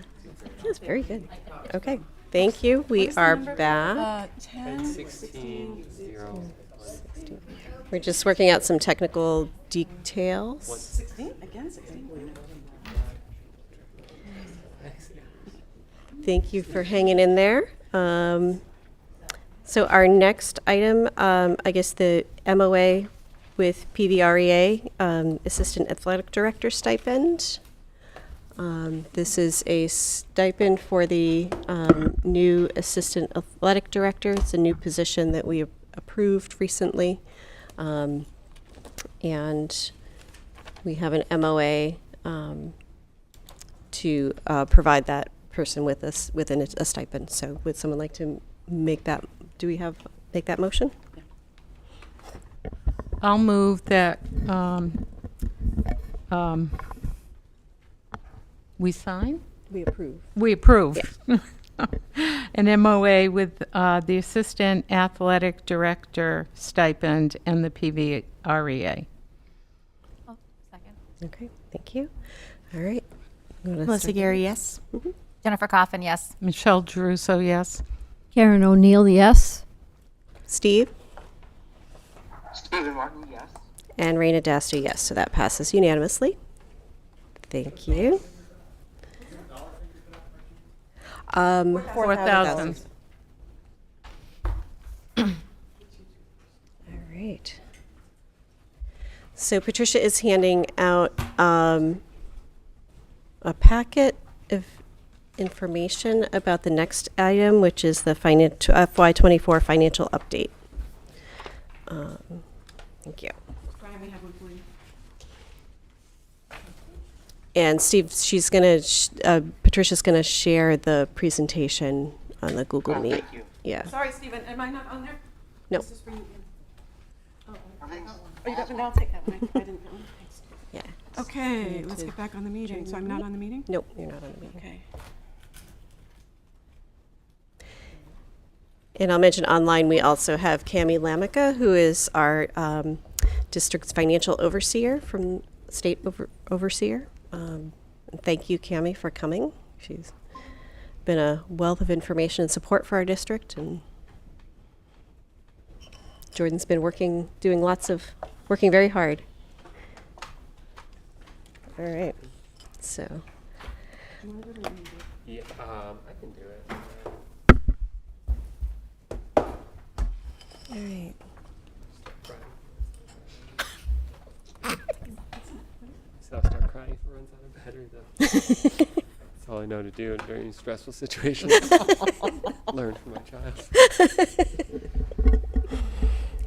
That's very good. Okay. Thank you. We are back. 10, 16, 0. We're just working out some technical details. 16? Again, 16? Thank you for hanging in there. So our next item, I guess the MOA with PVREA, Assistant Athletic Director stipend. This is a stipend for the new Assistant Athletic Director. It's a new position that we approved recently. And we have an MOA to provide that person with us within a stipend. So would someone like to make that, make that motion? I'll move that we sign? We approve. We approve. An MOA with the Assistant Athletic Director stipend and the PVREA. Oh, second. Okay, thank you. All right. You wanna Melissa start? Gary, yes. Jennifer Coffin, yes. Michelle Druso, yes. Karen O'Neill, yes. Steve? Stephen Martin, yes. And Raina Dasta, yes. So that passes unanimously. Thank you. 4,000. All right. So Patricia is handing out a packet of information about the next item, which is the FY24 financial update. Thank you. Brian, we have one for you. And Steve, Patricia's gonna share the presentation on the Google Oh, Meet. thank you. Yeah. Sorry, Stephen, am I not on there? No. This is for you. Everything's Oh, you got one? I'll take that one. I didn't know. Thanks. Yeah. Okay, let's get back on the meeting. So I'm not on the meeting? Nope, you're not on the meeting. Okay. And I'll mention online, we also have Cami Lamica, who is our district's financial overseer from state overseer. And thank you, Cami, for coming. She's been a wealth of information and support for our district, and Jordan's been working very hard. All right, so. Yeah, I can do it. All right. So I'll start crying if it runs out of battery. That's all I know to do during stressful situations. Learn from my child.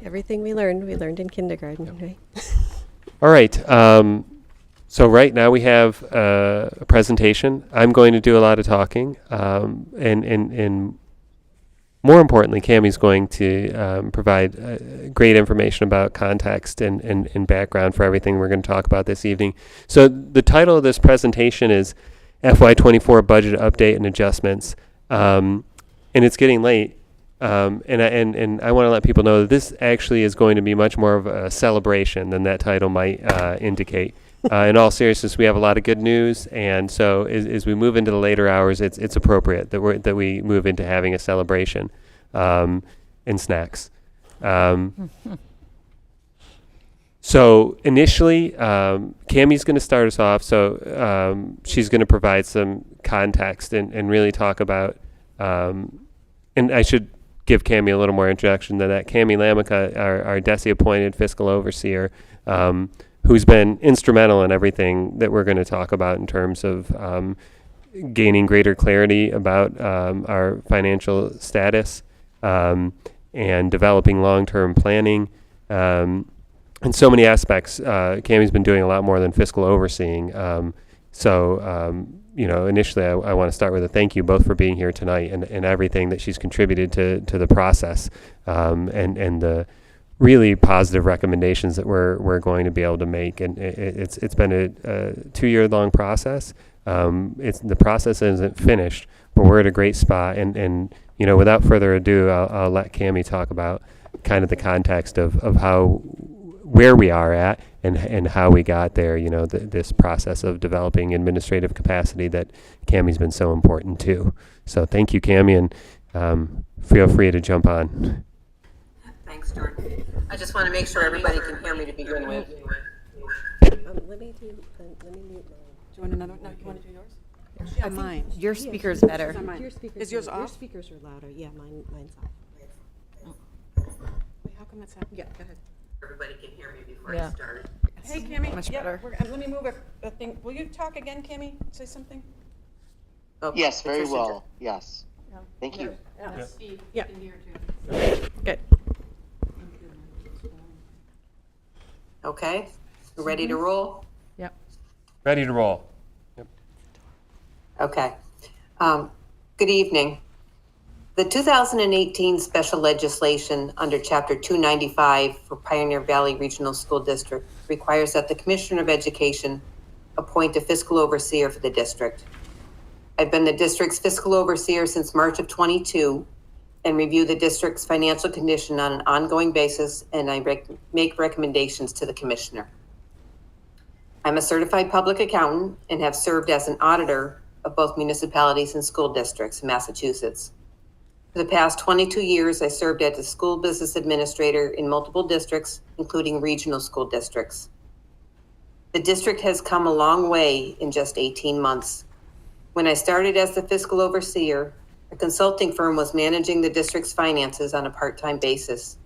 Everything we learned in kindergarten, right? All right. So right now we have a presentation. I'm going to do a lot of talking, and more importantly, Cammie's going to provide great information about context and background for everything we're going to talk about this evening. So the title of this presentation is FY24 Budget Update and Adjustments, and it's getting late. And I want to let people know that this actually is going to be much more of a celebration than that title might indicate. In all seriousness, we have a lot of good news, and so as we move into the later hours, it's appropriate that we move into having a celebration and snacks. So initially, Cammie's going to start us off. So she's going to provide some context and really talk about. And I should give Cammie a little more introduction than that. Cammie Lamica, our DESE-appointed fiscal overseer, who's been instrumental in everything that we're going to talk about in terms of gaining greater clarity about our financial status and developing long-term planning. In so many aspects, Cammie's been doing a lot more than fiscal overseeing. Initially I want to start with a thank you both for being here tonight and everything that she's contributed to the process and the really positive recommendations that we're going to be able to make. And it's been a 2-year-long process. The process isn't finished, but we're at a great spot. And without further ado, I'll let Cammie talk about kind of the context of how where we are at and how we got there, this process of developing administrative capacity that Cammie's been so important to. So thank you, Cammie, and feel free to jump on. Thanks, Jordan. I just want to make sure everybody can hear me to begin with. Let me mute mine. Do you want another? No, you want to do yours? Yeah, mine. Your speaker's better. Your speakers, Is yours your off? speakers are louder. Yeah, mine's off. Wait, how come that's happening? Yeah, go ahead. Everybody can hear me before Yeah. I start. Hey, Cammie. Much Yeah, better. let me move a thing. Will you talk again, Cammie? Say something? Oh, Yes, very Patricia, well. Yes. Thank you. Yeah. Good. Okay, you ready to roll? Yep. Ready to roll. Okay. Good evening. The 2018 special legislation under Chapter 295 for Pioneer Valley Regional School District requires that the Commissioner of Education appoint a fiscal overseer for the district. I've been the district's fiscal overseer since March of 22 and review the district's financial condition on an ongoing basis, and I make recommendations to the Commissioner. I'm a certified public accountant and have served as an auditor of both municipalities and school districts in Massachusetts. For the past 22 years, I served as a school business administrator in multiple districts, including regional school districts. The district has come a long way in just 18 months. When I started as the fiscal overseer, a consulting firm was managing the district's finances on a part-time basis.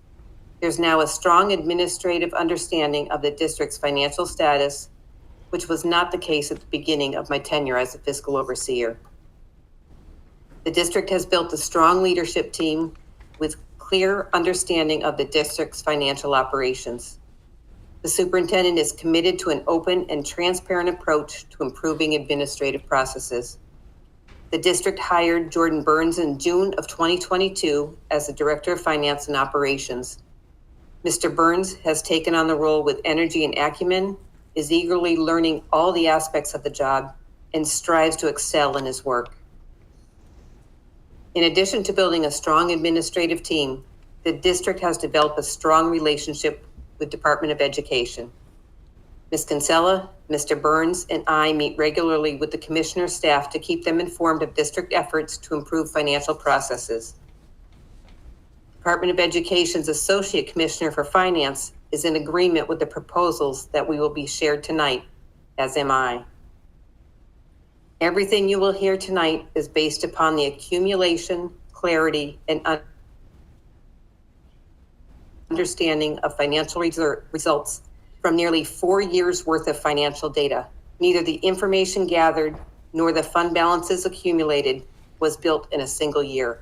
There's now a strong administrative understanding of the district's financial status, which was not the case at the beginning of my tenure as a fiscal overseer. The district has built a strong leadership team with clear understanding of the district's financial operations. The superintendent is committed to an open and transparent approach to improving administrative processes. The district hired Jordan Burns in June of 2022 as the Director of Finance and Operations. Mr. Burns has taken on the role with energy and acumen, is eagerly learning all the aspects of the job, and strives to excel in his work. In addition to building a strong administrative team, the district has developed a strong relationship with Department of Education. Ms. Kinsella, Mr. Burns, and I meet regularly with the commissioner's staff to keep them informed of district efforts to improve financial processes. Department of Education's Associate Commissioner for Finance is in agreement with the proposals that we will be shared tonight, as am I. Everything you will hear tonight is based upon the accumulation, clarity, and understanding of financial results from nearly 4 years' worth of financial data. Neither the information gathered nor the fund balances accumulated was built in a single year.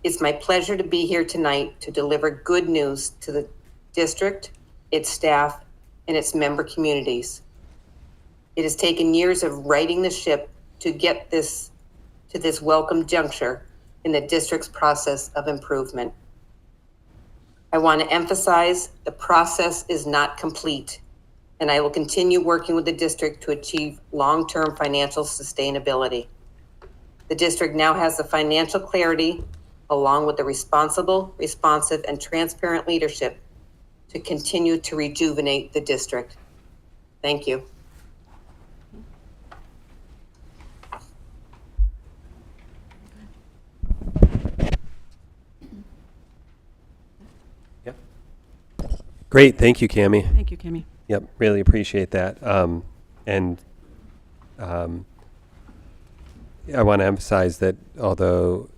It's my pleasure to be here tonight to deliver good news to the district, its staff, and its member communities. It has taken years of righting the ship to get this to this welcome juncture in the district's process of improvement. I want to emphasize the process is not complete, and I will continue working with the district to achieve long-term financial sustainability. The district now has the financial clarity, along with the responsible, responsive, and transparent leadership to continue to rejuvenate the district. Thank you. Great. Thank you, Cammie. Thank you, Cammie. Yep, really appreciate that. And I want to emphasize that although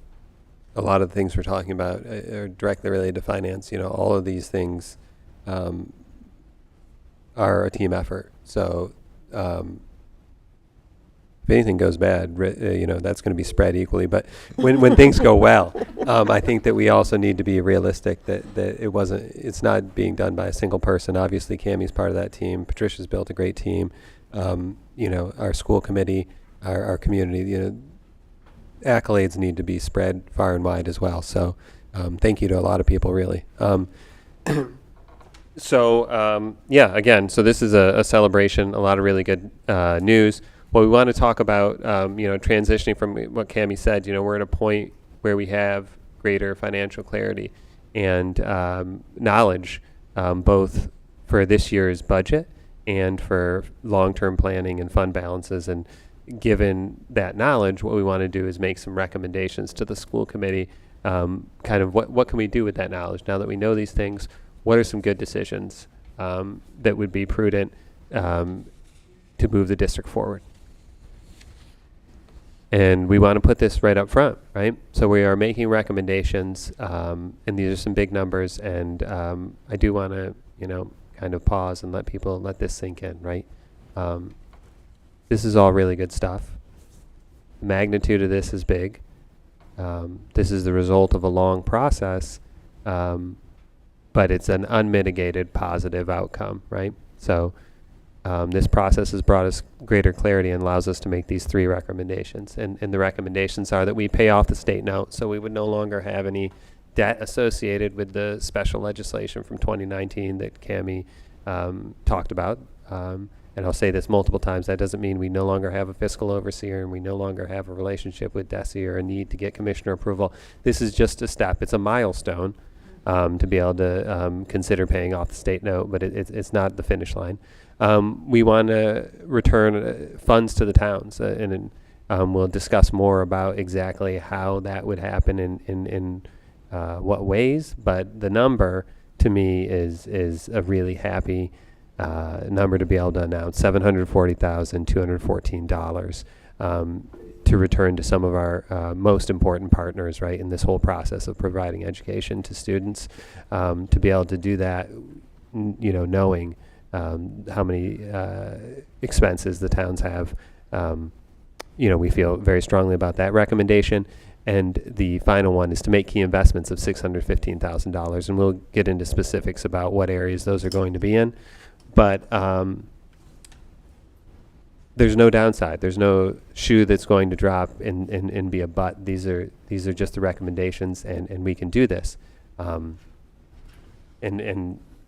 a lot of the things we're talking about are directly related to finance, all of these things are a team effort. So if anything goes bad, that's going to be spread equally. But when things go well, I think that we also need to be realistic that it's not being done by a single person. Obviously, Cammie's part of that team. Patricia's built a great team. Our school committee, our community, accolades need to be spread far and wide as well. So thank you to a lot of people, really. So this is a celebration, a lot of really good news. Well, we want to talk about, transitioning from what Cammie said. We're at a point where we have greater financial clarity and knowledge, both for this year's budget and for long-term planning and fund balances. And given that knowledge, what we want to do is make some recommendations to the school committee. Kind of what can we do with that knowledge now that we know these things? What are some good decisions that would be prudent to move the district forward? And we want to put this right up front, right? So we are making recommendations, and these are some big numbers. And I do want to, kind of pause and let this sink in, right? This is all really good stuff. The magnitude of this is big. This is the result of a long process, but it's an unmitigated positive outcome, right? So this process has brought us greater clarity and allows us to make these 3 recommendations. And the recommendations are that we pay off the state note, so we would no longer have any debt associated with the special legislation from 2019 that Cammie talked about. And I'll say this multiple times, that doesn't mean we no longer have a fiscal overseer and we no longer have a relationship with DESE or a need to get commissioner approval. This is just a step. It's a milestone to be able to consider paying off the state note, but it's not the finish line. We want to return funds to the towns, and we'll discuss more about exactly how that would happen in what ways, but the number to me is a really happy number to be able to announce, $740,214 to return to some of our most important partners, right, in this whole process of providing education to students. To be able to do that, knowing how many expenses the towns have, we feel very strongly about that recommendation. And the final one is to make key investments of $615,000, and we'll get into specifics about what areas those are going to be in. But there's no downside. There's no shoe that's going to drop and be a butt. These are just the recommendations, and we can do this. And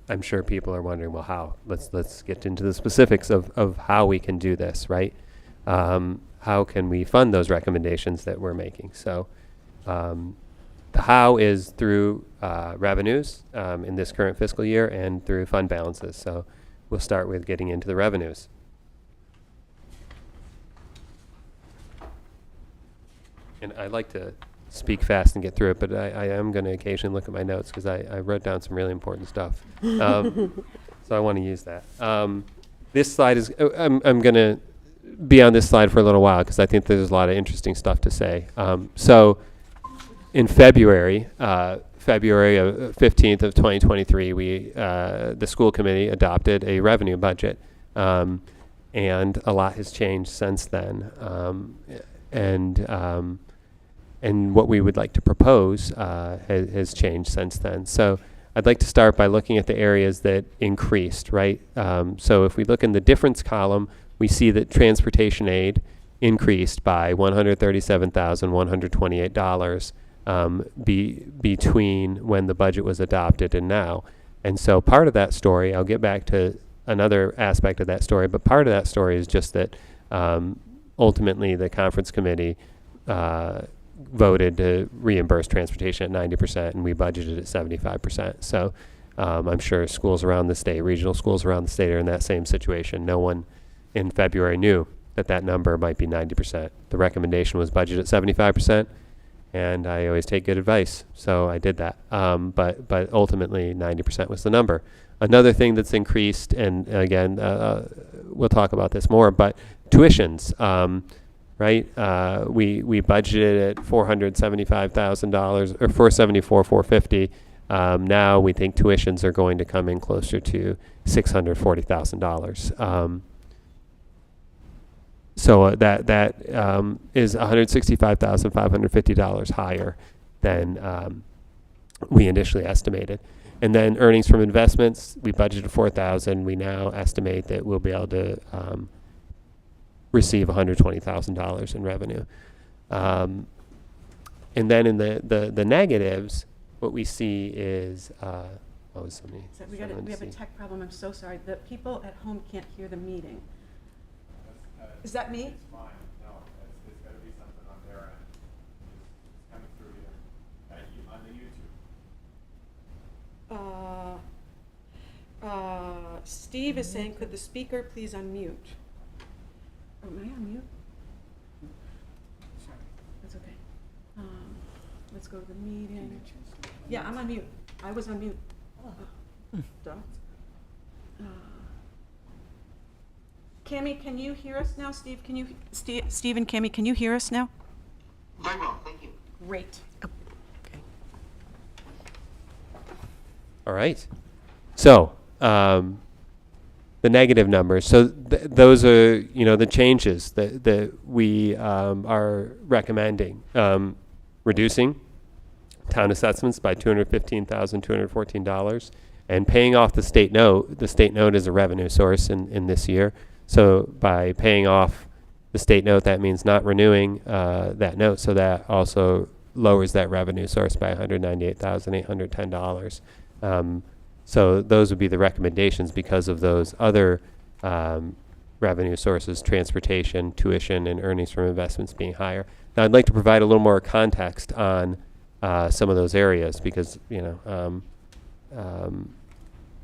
I'm sure people are wondering, well, how? Let's get into the specifics of how we can do this, right? How can we fund those recommendations that we're making? So the how is through revenues in this current fiscal year and through fund balances. So we'll start with getting into the revenues. And I like to speak fast and get through it, but I am going to occasionally look at my notes because I wrote down some really important stuff. So I want to use that. This slide is, I'm going to be on this slide for a little while because I think there's a lot of interesting stuff to say. So in February of 15th of 2023, the school committee adopted a revenue budget, and a lot has changed since then. And what we would like to propose has changed since then. So I'd like to start by looking at the areas that increased, right? So if we look in the difference column, we see that transportation aid increased by $137,128 between when the budget was adopted and now. And so part of that story, I'll get back to another aspect of that story, but part of that story is just that ultimately the conference committee voted to reimburse transportation at 90%, and we budgeted at 75%. So I'm sure schools around the state, regional schools around the state, are in that same situation. No one in February knew that number might be 90%. The recommendation was budgeted at 75%, and I always take good advice, so I did that. But ultimately, 90% was the number. Another thing that's increased, and again, we'll talk about this more, but tuitions. Right? We budgeted at $475,000 or $450. Now we think tuitions are going to come in closer to $640,000. So that is $165,550 higher than we initially estimated. And then earnings from investments, we budgeted $4,000. We now estimate that we'll be able to receive $120,000 in revenue. And then in the negatives, what we see is, we have a tech problem. I'm so sorry. The people at home can't hear the meeting. Is that me? It's fine. No, it's got to be something on their end. It's coming through here on the YouTube. Steve is saying, could the speaker please unmute? Oh, am I on mute? That's okay. Let's go to the meeting. Yeah, I'm on mute. I was on mute. Dots. Cami, can you hear us now? Steve, can you, Steve and Cami, can you hear us now? Very well, thank you. Great. All right. So, the negative numbers. So those are, the changes that we are recommending. Reducing town assessments by $215,214 and paying off the state note. The state note is a revenue source in this year. So by paying off the state note, that means not renewing that note. So that also lowers that revenue source by $198,810. So those would be the recommendations because of those other revenue sources, transportation, tuition, and earnings from investments being higher. Now, I'd like to provide a little more context on some of those areas because, I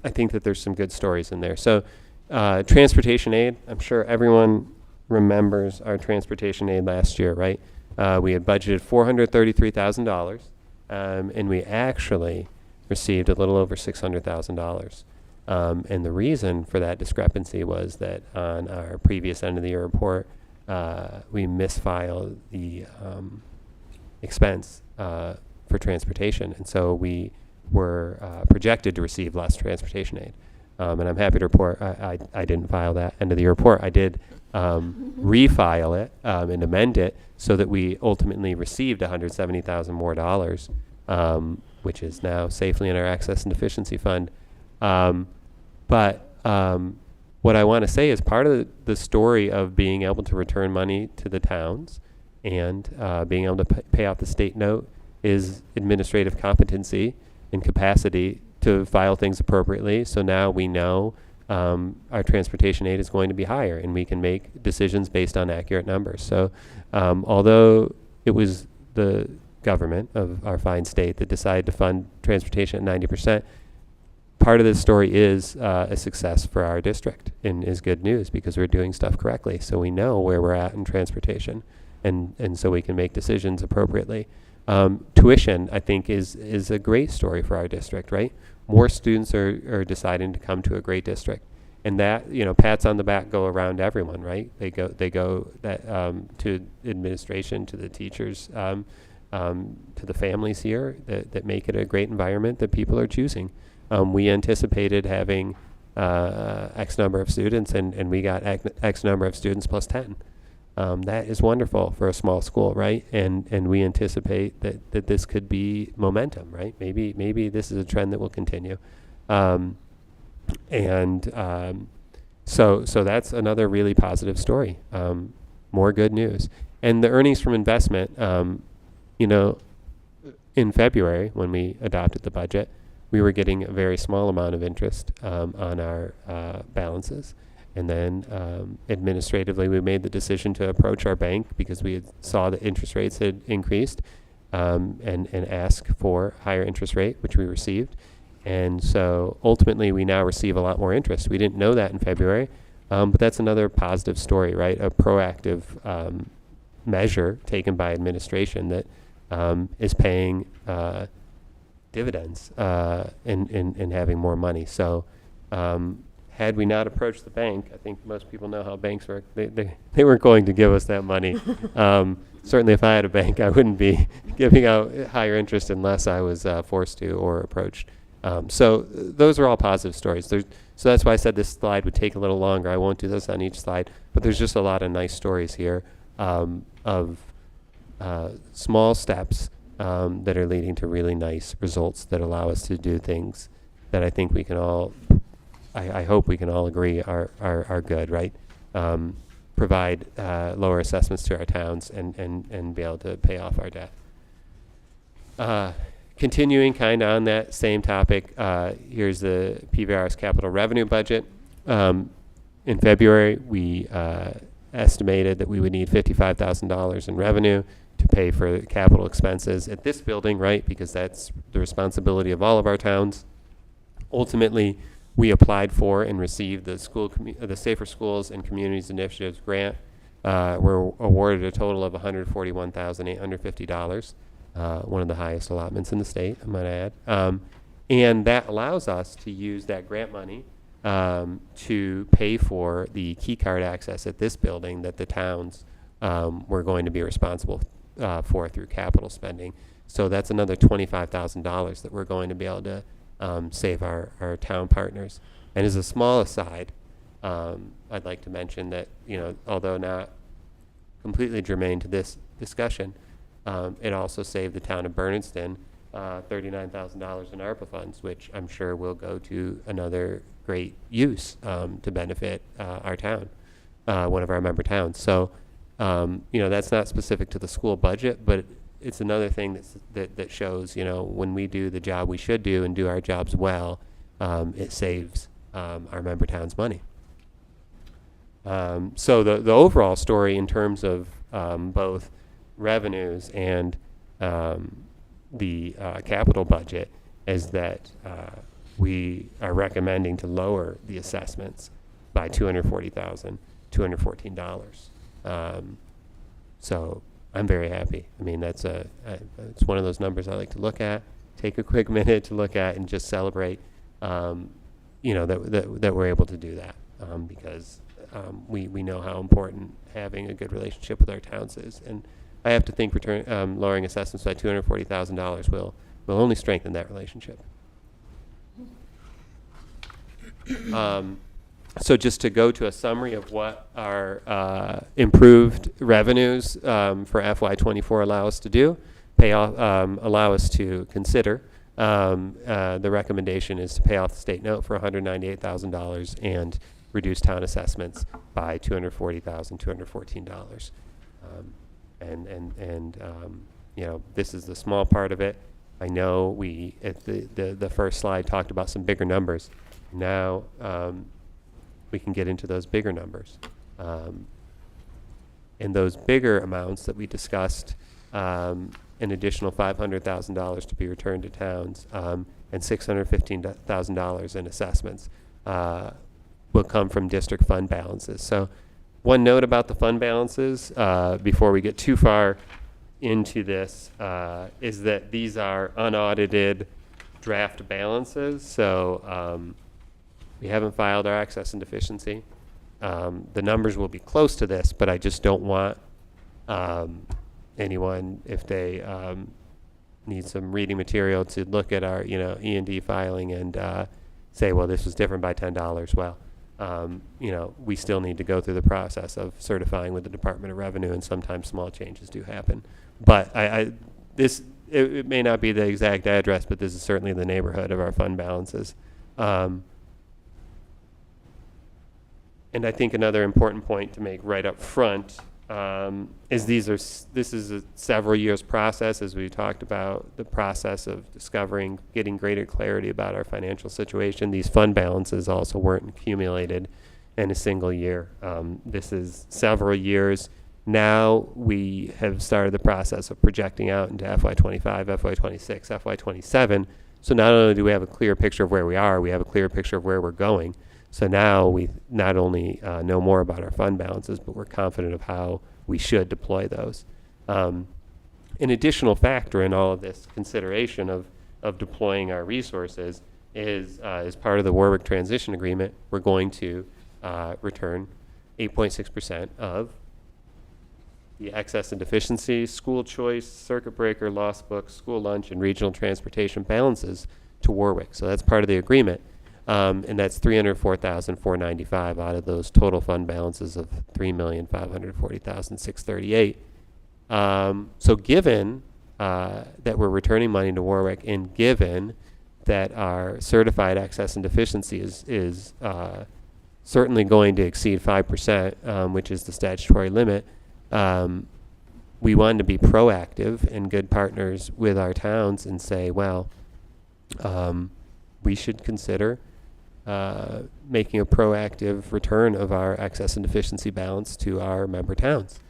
think that there's some good stories in there. So transportation aid, I'm sure everyone remembers our transportation aid last year, right? We had budgeted $433,000, and we actually received a little over $600,000. And the reason for that discrepancy was that on our previous end of the year report, we misfiled the expense for transportation. And so we were projected to receive less transportation aid. And I'm happy to report I didn't file that end of the year report. I did refile it and amend it so that we ultimately received $170,000 more dollars, which is now safely in our access and deficiency fund. But what I want to say is part of the story of being able to return money to the towns and being able to pay off the state note is administrative competency and capacity to file things appropriately. So now we know our transportation aid is going to be higher and we can make decisions based on accurate numbers. So although it was the government of our fine state that decided to fund transportation at 90%, part of this story is a success for our district and is good news because we're doing stuff correctly. So we know where we're at in transportation and so we can make decisions appropriately. Tuition, I think, is a great story for our district, right? More students are deciding to come to a great district. And that, pats on the back go around everyone, right? They go that to administration, to the teachers, to the families here that make it a great environment that people are choosing. We anticipated having X number of students, and we got X number of students plus 10. That is wonderful for a small school, right? And we anticipate that this could be momentum, right? Maybe this is a trend that will continue. So that's another really positive story. More good news. And the earnings from investment, in February when we adopted the budget, we were getting a very small amount of interest on our balances. And then administratively, we made the decision to approach our bank because we saw that interest rates had increased and ask for higher interest rate, which we received. And so ultimately, we now receive a lot more interest. We didn't know that in February, but that's another positive story, right? A proactive measure taken by administration that is paying dividends in having more money. So had we not approached the bank, I think most people know how banks work. They weren't going to give us that money. Certainly if I had a bank, I wouldn't be giving out higher interest unless I was forced to or approached. So those are all positive stories. So that's why I said this slide would take a little longer. I won't do this on each slide, but there's just a lot of nice stories here of small steps that are leading to really nice results that allow us to do things that I think we can all, I hope we can all agree are good, right? Provide lower assessments to our towns and be able to pay off our debt. Continuing kind of on that same topic, here's the PVRS capital revenue budget. In February, we estimated that we would need $55,000 in revenue to pay for capital expenses at this building, right? Because that's the responsibility of all of our towns. Ultimately, we applied for and received the the Safer Schools and Communities Initiatives grant. We're awarded a total of $141,850, one of the highest allotments in the state, I might add. And that allows us to use that grant money to pay for the key card access at this building that the towns were going to be responsible for through capital spending. So that's another $25,000 that we're going to be able to save our town partners. And as a small aside, I'd like to mention that, although not completely germane to this discussion, it also saved the town of Bernardston $39,000 in ARPA funds, which I'm sure will go to another great use to benefit our town, one of our member towns. So, that's not specific to the school budget, but it's another thing that shows, when we do the job we should do and do our jobs well, it saves our member towns money. So the overall story in terms of both revenues and the capital budget is that we are recommending to lower the assessments by $240,214. So I'm very happy. I mean, it's one of those numbers I like to look at, take a quick minute to look at, and just celebrate, that we're able to do that because we know how important having a good relationship with our towns is. And I have to think lowering assessments by $240,000 will only strengthen that relationship. So just to go to a summary of what our improved revenues for FY24 allow us to do, allow us to consider. The recommendation is to pay off the state note for $198,000 and reduce town assessments by $240,214. This is the small part of it. I know we at the first slide talked about some bigger numbers. Now we can get into those bigger numbers. And those bigger amounts that we discussed, an additional $500,000 to be returned to towns, and $615,000 in assessments will come from district fund balances. So one note about the fund balances before we get too far into this is that these are unaudited draft balances. So we haven't filed our excess and deficiency. The numbers will be close to this, but I just don't want anyone, if they need some reading material, to look at our E&D filing and say, well, this was different by $10. Well, we still need to go through the process of certifying with the Department of Revenue, and sometimes small changes do happen. But it may not be the exact address, but this is certainly the neighborhood of our fund balances. And I think another important point to make right up front is this is a several years process, as we talked about, the process of discovering, getting greater clarity about our financial situation. These fund balances also weren't accumulated in a single year. This is several years. Now we have started the process of projecting out into FY25, FY26, FY27. So not only do we have a clear picture of where we are, we have a clear picture of where we're going. So now we not only know more about our fund balances, but we're confident of how we should deploy those. An additional factor in all of this consideration of deploying our resources is, as part of the Warwick Transition Agreement, we're going to return 8.6% of the excess and deficiency, school choice, circuit breaker, lost books, school lunch, and regional transportation balances to Warwick. So that's part of the agreement. And that's $304,495 out of those total fund balances of $3,540,638. So given that we're returning money to Warwick, and given that our certified excess and deficiency is certainly going to exceed 5%, which is the statutory limit, we wanted to be proactive and good partners with our towns and say, well, we should consider making a proactive return of our excess and deficiency balance to our member towns.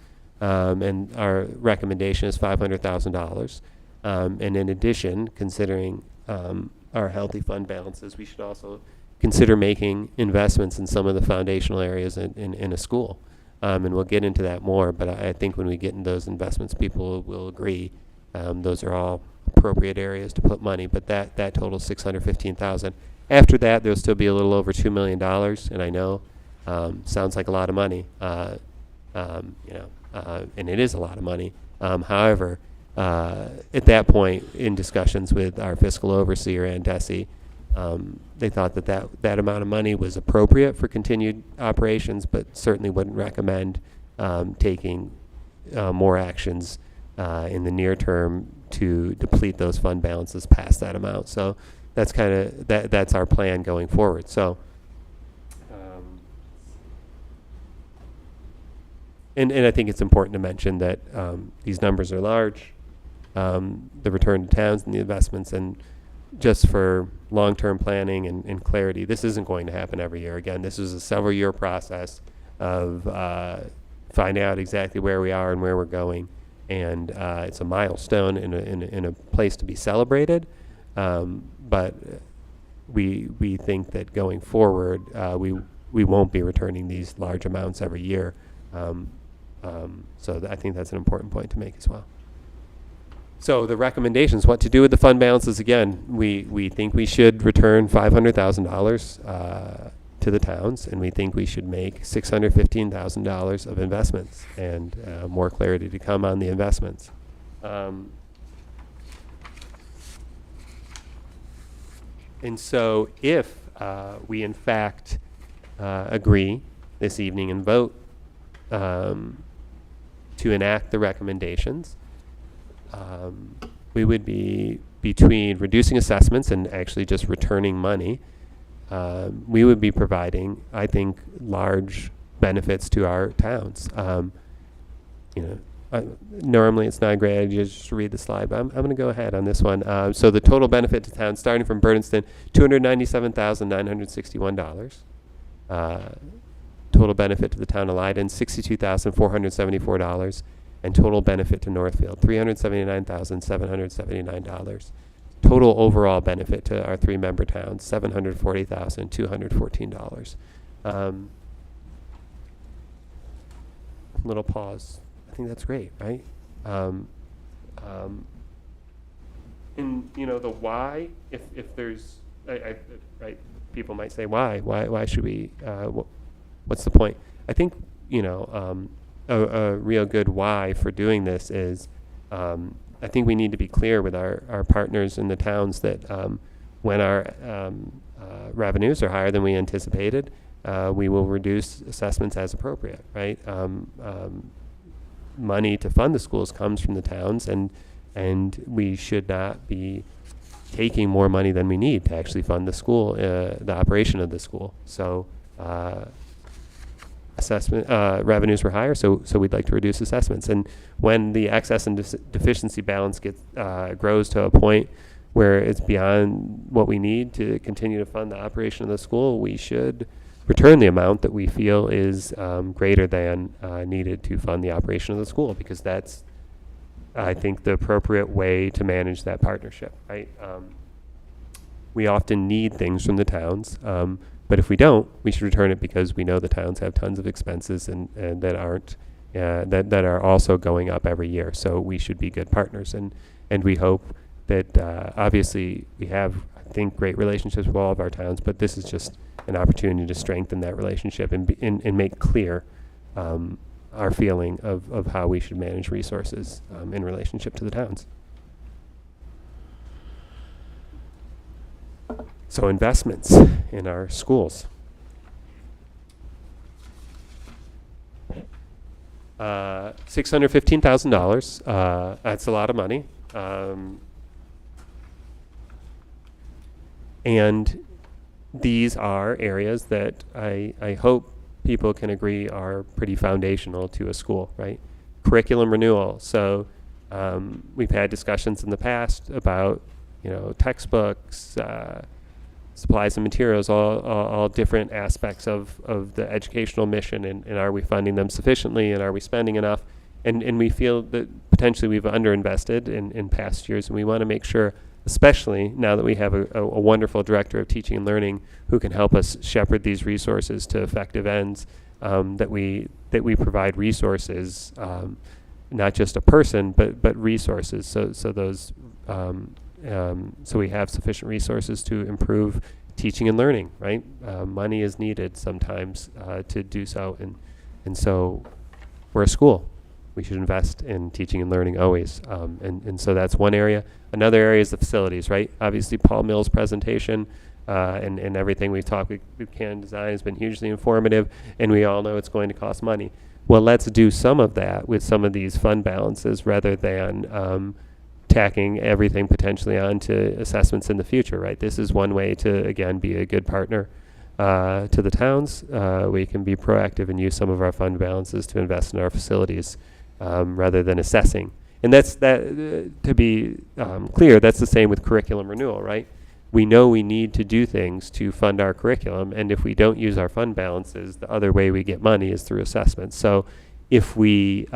And our recommendation is $500,000. And in addition, considering our healthy fund balances, we should also consider making investments in some of the foundational areas in a school. And we'll get into that more, but I think when we get in those investments, people will agree those are all appropriate areas to put money, but that totals $615,000. After that, there'll still be a little over $2 million, and I know sounds like a lot of money, and it is a lot of money. However, at that point, in discussions with our fiscal overseer and DESE, they thought that amount of money was appropriate for continued operations, but certainly wouldn't recommend taking more actions in the near term to deplete those fund balances past that amount. So that's kind of that's our plan going forward. So, and I think it's important to mention that these numbers are large. The return to towns and the investments, and just for long-term planning and clarity, this isn't going to happen every year. Again, this is a several-year process of finding out exactly where we are and where we're going, and it's a milestone in a place to be celebrated. But we think that going forward, we won't be returning these large amounts every year. So I think that's an important point to make as well. So the recommendations, what to do with the fund balances, again, we think we should return $500,000 to the towns, and we think we should make $615,000 of investments, and more clarity to come on the investments. And so if we in fact agree this evening and vote to enact the recommendations, we would be between reducing assessments and actually just returning money. We would be providing, I think, large benefits to our towns. Normally it's not a great idea just to read the slide, but I'm going to go ahead on this one. So the total benefit to town, starting from Bernardston, $297,961. Total benefit to the town of Leiden, $62,474. And total benefit to Northfield, $379,779. Total overall benefit to our 3 member towns, $740,214. Little pause. I think that's great, right? And the why, if there's, right, people might say, why should we, what's the point? I think, a real good why for doing this is, I think we need to be clear with our partners in the towns that when our revenues are higher than we anticipated, we will reduce assessments as appropriate, right? Money to fund the schools comes from the towns, and we should not be taking more money than we need to actually fund the school, the operation of the school. So assessment revenues were higher, so we'd like to reduce assessments. And when the excess and deficiency balance grows to a point where it's beyond what we need to continue to fund the operation of the school, we should return the amount that we feel is greater than needed to fund the operation of the school, because that's, I think, the appropriate way to manage that partnership, right? We often need things from the towns, but if we don't, we should return it because we know the towns have tons of expenses and that aren't that are also going up every year. So we should be good partners, and we hope that obviously we have, I think, great relationships with all of our towns, but this is just an opportunity to strengthen that relationship and make clear our feeling of how we should manage resources in relationship to the towns. So investments in our schools. $615,000. That's a lot of money. And these are areas that I hope people can agree are pretty foundational to a school, right? Curriculum renewal. So we've had discussions in the past about, textbooks, supplies and materials, all different aspects of the educational mission, and are we funding them sufficiently, and are we spending enough? And we feel that potentially we've underinvested in past years, and we want to make sure especially now that we have a wonderful director of teaching and learning who can help us shepherd these resources to effective ends, that we provide resources, not just a person, but resources. So those so we have sufficient resources to improve teaching and learning. Right, money is needed sometimes to do so, and so we're a school. We should invest in teaching and learning always, and so that's one area. Another area is the facilities. Right, obviously Paul Mills' presentation. And everything we've talked with Canon Design has been hugely informative, and we all know it's going to cost money. Well, let's do some of that with some of these fund balances rather than tacking everything potentially onto assessments in the future, right? This is one way to, again, be a good partner to the towns. We can be proactive and use some of our fund balances to invest in our facilities rather than assessing. And that's to be clear, that's the same with curriculum renewal, right? We know we need to do things to fund our curriculum, and if we don't use our fund balances, the other way we get money is through assessments. So if we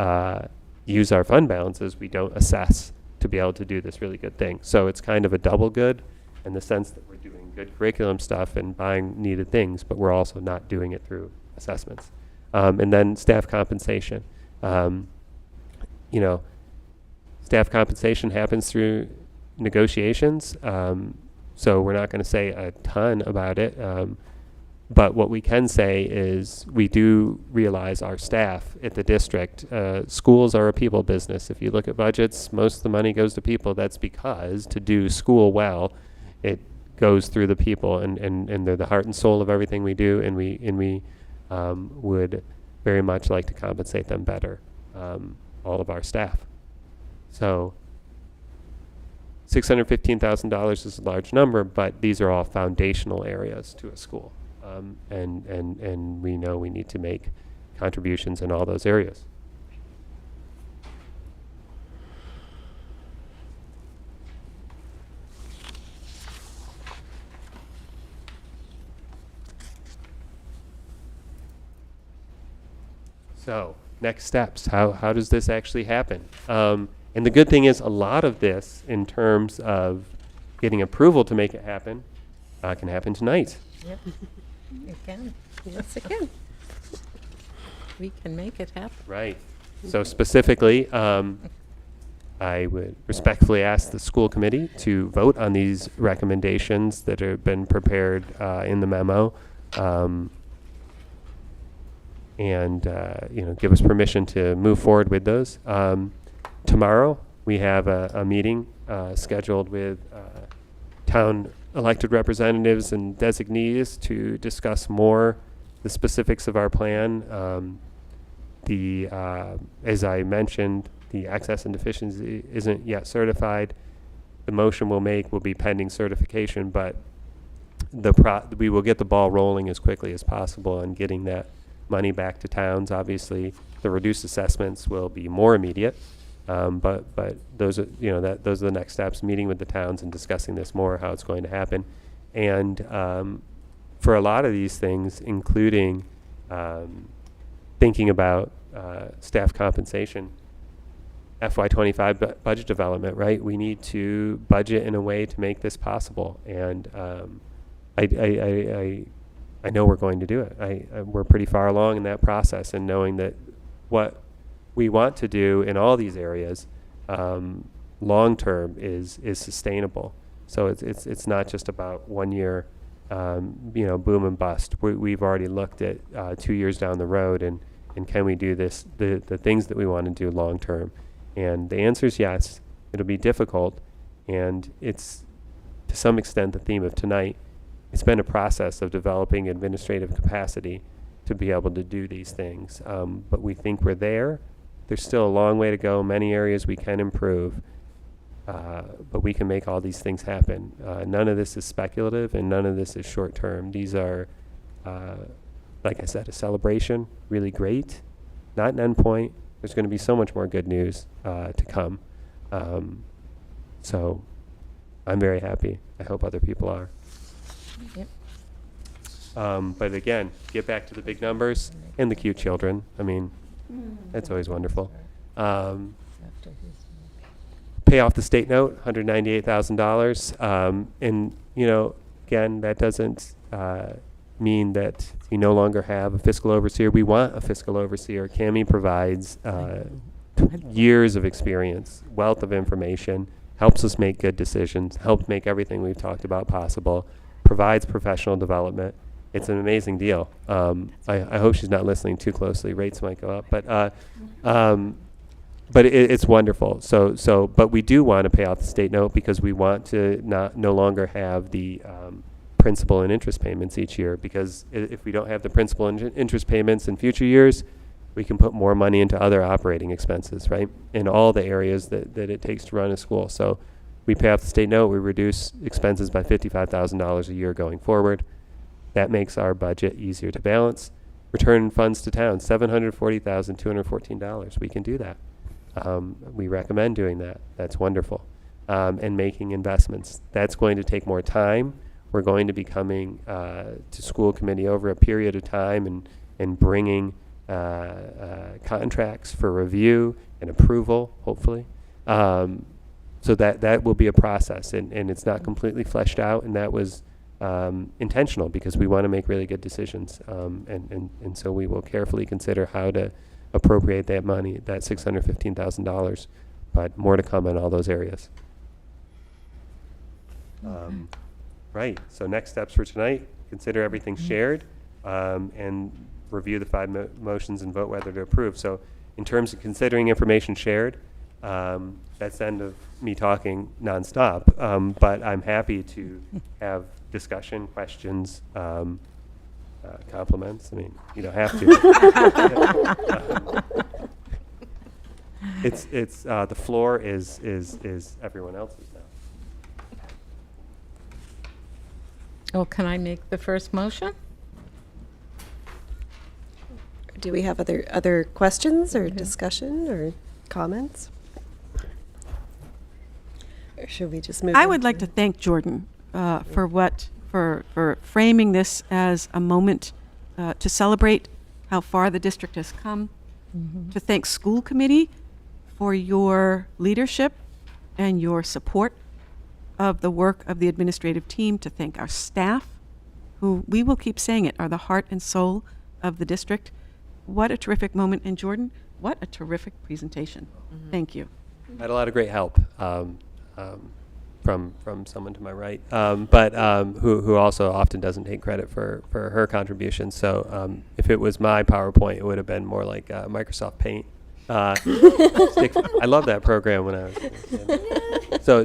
use our fund balances, we don't assess to be able to do this really good thing. So it's kind of a double good in the sense that we're doing good curriculum stuff and buying needed things, but we're also not doing it through assessments. And then staff compensation. Staff compensation happens through negotiations. So we're not going to say a ton about it. But what we can say is we do realize our staff at the district, schools are a people business. If you look at budgets, most of the money goes to people. That's because to do school well, it goes through the people, and they're the heart and soul of everything we do, and we would very much like to compensate them better, all of our staff. So $615,000 is a large number, but these are all foundational areas to a school. And we know we need to make contributions in all those areas. So, next steps. How does this actually happen? And the good thing is a lot of this, in terms of getting approval to make it happen, can happen tonight. Yep. It can. Yes, it can. We can make it happen. Right. So specifically, I would respectfully ask the school committee to vote on these recommendations that have been prepared in the memo, and give us permission to move forward with those. Tomorrow we have a meeting scheduled with town elected representatives and designees to discuss more the specifics of our plan. As I mentioned, the access and deficiency isn't yet certified. The motion we'll make will be pending certification, but we will get the ball rolling as quickly as possible on getting that money back to towns. Obviously, the reduced assessments will be more immediate, but those are those are the next steps. Meeting with the towns and discussing this more, how it's going to happen, and for a lot of these things, including thinking about staff compensation, FY25 budget development, right? We need to budget in a way to make this possible, and I know we're going to do it. We're pretty far along in that process, and knowing that what we want to do in all these areas, long term, is sustainable. So it's not just about 1 year, boom and bust. We've already looked at 2 years down the road, and can we do this, the things that we want to do long term? And the answer is yes. It'll be difficult, and it's to some extent the theme of tonight. It's been a process of developing administrative capacity to be able to do these things, but we think we're there. There's still a long way to go, many areas we can improve, but we can make all these things happen. None of this is speculative, and none of this is short term. These are, like I said, a celebration, really great, not an endpoint. There's going to be so much more good news to come. So I'm very happy. I hope other people are. Yep. But again, get back to the big numbers and the cute children. I mean, that's always wonderful. pay off the state note, $198,000. And, again, that doesn't mean that we no longer have a fiscal overseer. We want a fiscal overseer. Cami provides years of experience, wealth of information, helps us make good decisions, helps make everything we've talked about possible, provides professional development. It's an amazing deal. I hope she's not listening too closely. Rates might go up, but it's wonderful. But we do want to pay off the state note because we want to no longer have the principal and interest payments each year, because if we don't have the principal and interest payments in future years, we can put more money into other operating expenses, right, in all the areas that it takes to run a school. So we pay off the state note, we reduce expenses by $55,000 a year going forward. That makes our budget easier to balance. Return funds to town, $740,214. We can do that. We recommend doing that. That's wonderful. And making investments. That's going to take more time. We're going to be coming to school committee over a period of time and bringing contracts for review and approval, hopefully. So that will be a process, and it's not completely fleshed out, and that was intentional because we want to make really good decisions. And so we will carefully consider how to appropriate that money, that $615,000, but more to come in all those areas. Right, so next steps for tonight, consider everything shared, and review the 5 motions and vote whether to approve. So in terms of considering information shared, that's the end of me talking nonstop, but I'm happy to have discussion, questions, compliments. I mean, you don't have to. It's the floor is everyone else's now. Oh, can I make the first motion? Do we have other questions or discussion or comments? Or should we just move I on would like to thank Jordan for framing this as a moment to celebrate how far the district has come, to thank school committee for your leadership and your support of the work of the administrative team, to thank our staff, who, we will keep saying it, are the heart and soul of the district. What a terrific moment. And Jordan, what a terrific presentation. Thank you. I had a lot of great help from someone to my right, but who also often doesn't take credit for her contributions. So if it was my PowerPoint, it would have been more like Microsoft Paint. I love that program when I was a kid.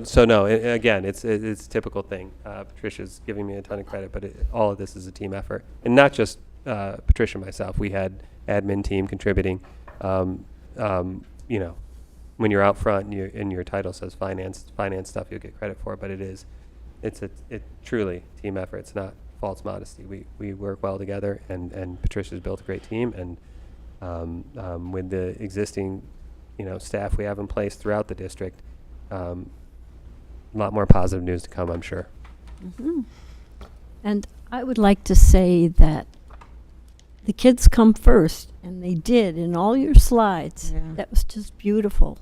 So no, again, it's a typical thing. Patricia's giving me a ton of credit, but all of this is a team effort, and not just Patricia and myself. We had admin team contributing. When you're out front and your title says finance stuff, you'll get credit for it, but it's truly team effort. It's not false modesty. We work well together, and Patricia's built a great team, and with the existing staff we have in place throughout the district, a lot more positive news to come, I'm sure. And I would like to say that the kids come first, and they did in all your slides. Yeah. That was just beautiful.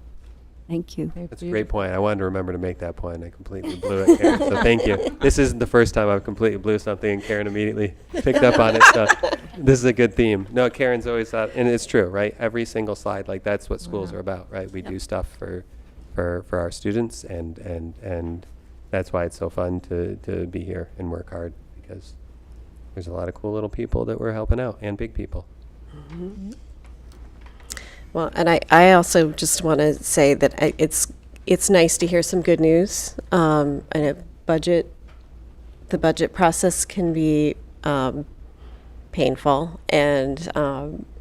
Thank you. That's a great point. I wanted to remember to make that point. I completely blew it, Karen, so thank you. This isn't the first time I've completely blew something, and Karen immediately picked up on it. So this is a good theme. No, Karen's always thought, and it's true, right? Every single slide, like that's what schools are about, right? We do stuff for our students, and that's why it's so fun to be here and work hard, because there's a lot of cool little people that we're helping out, and big people. Well, and I also just want to say that it's nice to hear some good news. And the budget process can be painful, and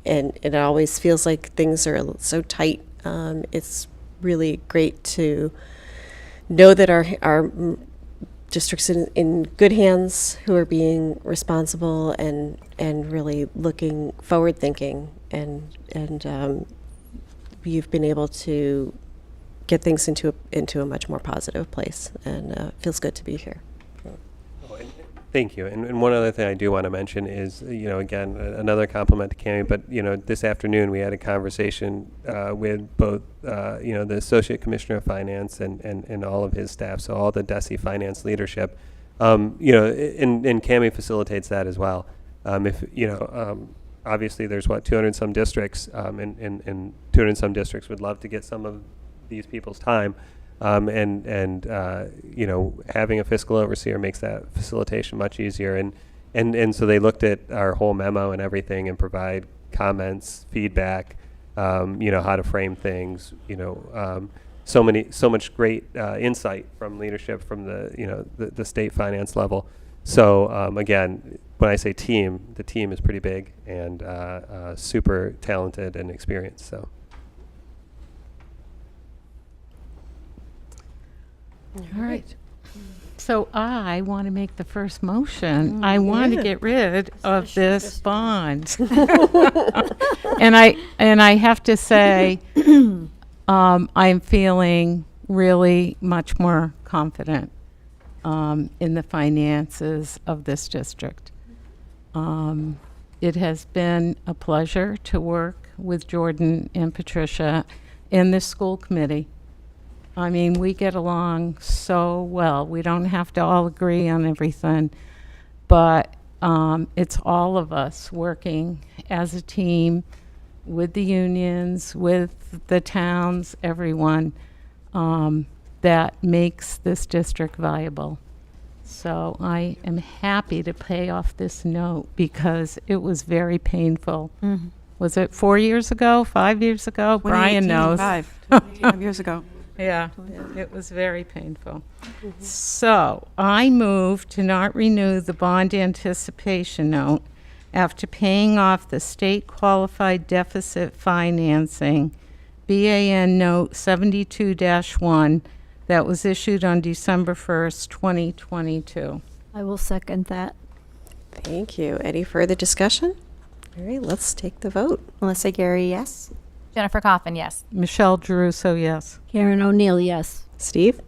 it always feels like things are so tight. It's really great to know that our district's in good hands, who are being responsible and really looking forward thinking, and you've been able to get things into a much more positive place, and it feels good to be here. Thank you. And one other thing I do want to mention is, again, another compliment to Cami, but, this afternoon we had a conversation with both, the Associate Commissioner of Finance and all of his staff, so all the DESI finance leadership, and Cami facilitates that as well. Obviously there's 200 and some districts, and 200 and some districts would love to get some of these people's time. Having a fiscal overseer makes that facilitation much easier. And so they looked at our whole memo and everything and provide comments, feedback, how to frame things, so much great insight from leadership from the state finance level. So again, when I say team, the team is pretty big and super talented and experienced. So. All right. So I want to make the first motion. I want to get rid of this bond. And I have to say, I'm feeling really much more confident in the finances of this district. It has been a pleasure to work with Jordan and Patricia in the school committee. I mean, we get along so well. We don't have to all agree on everything, but it's all of us working as a team with the unions, with the towns, everyone, that makes this district viable. So I am happy to pay off this note because it was very painful. Mm-hmm. Was it 4 years ago, 5 years ago? Brian knows. 5 years ago. Yeah, it was very painful. Mm-hmm. So I move to not renew the bond anticipation note after paying off the state qualified deficit financing, BAN note 72-1, that was issued on December 1st, 2022. I will second that. Thank you. Any further discussion? All right, let's take the vote. Melissa Gary, yes. Jennifer Coffin, yes. Michelle Geruso, yes. Karen O'Neill, yes. Steve?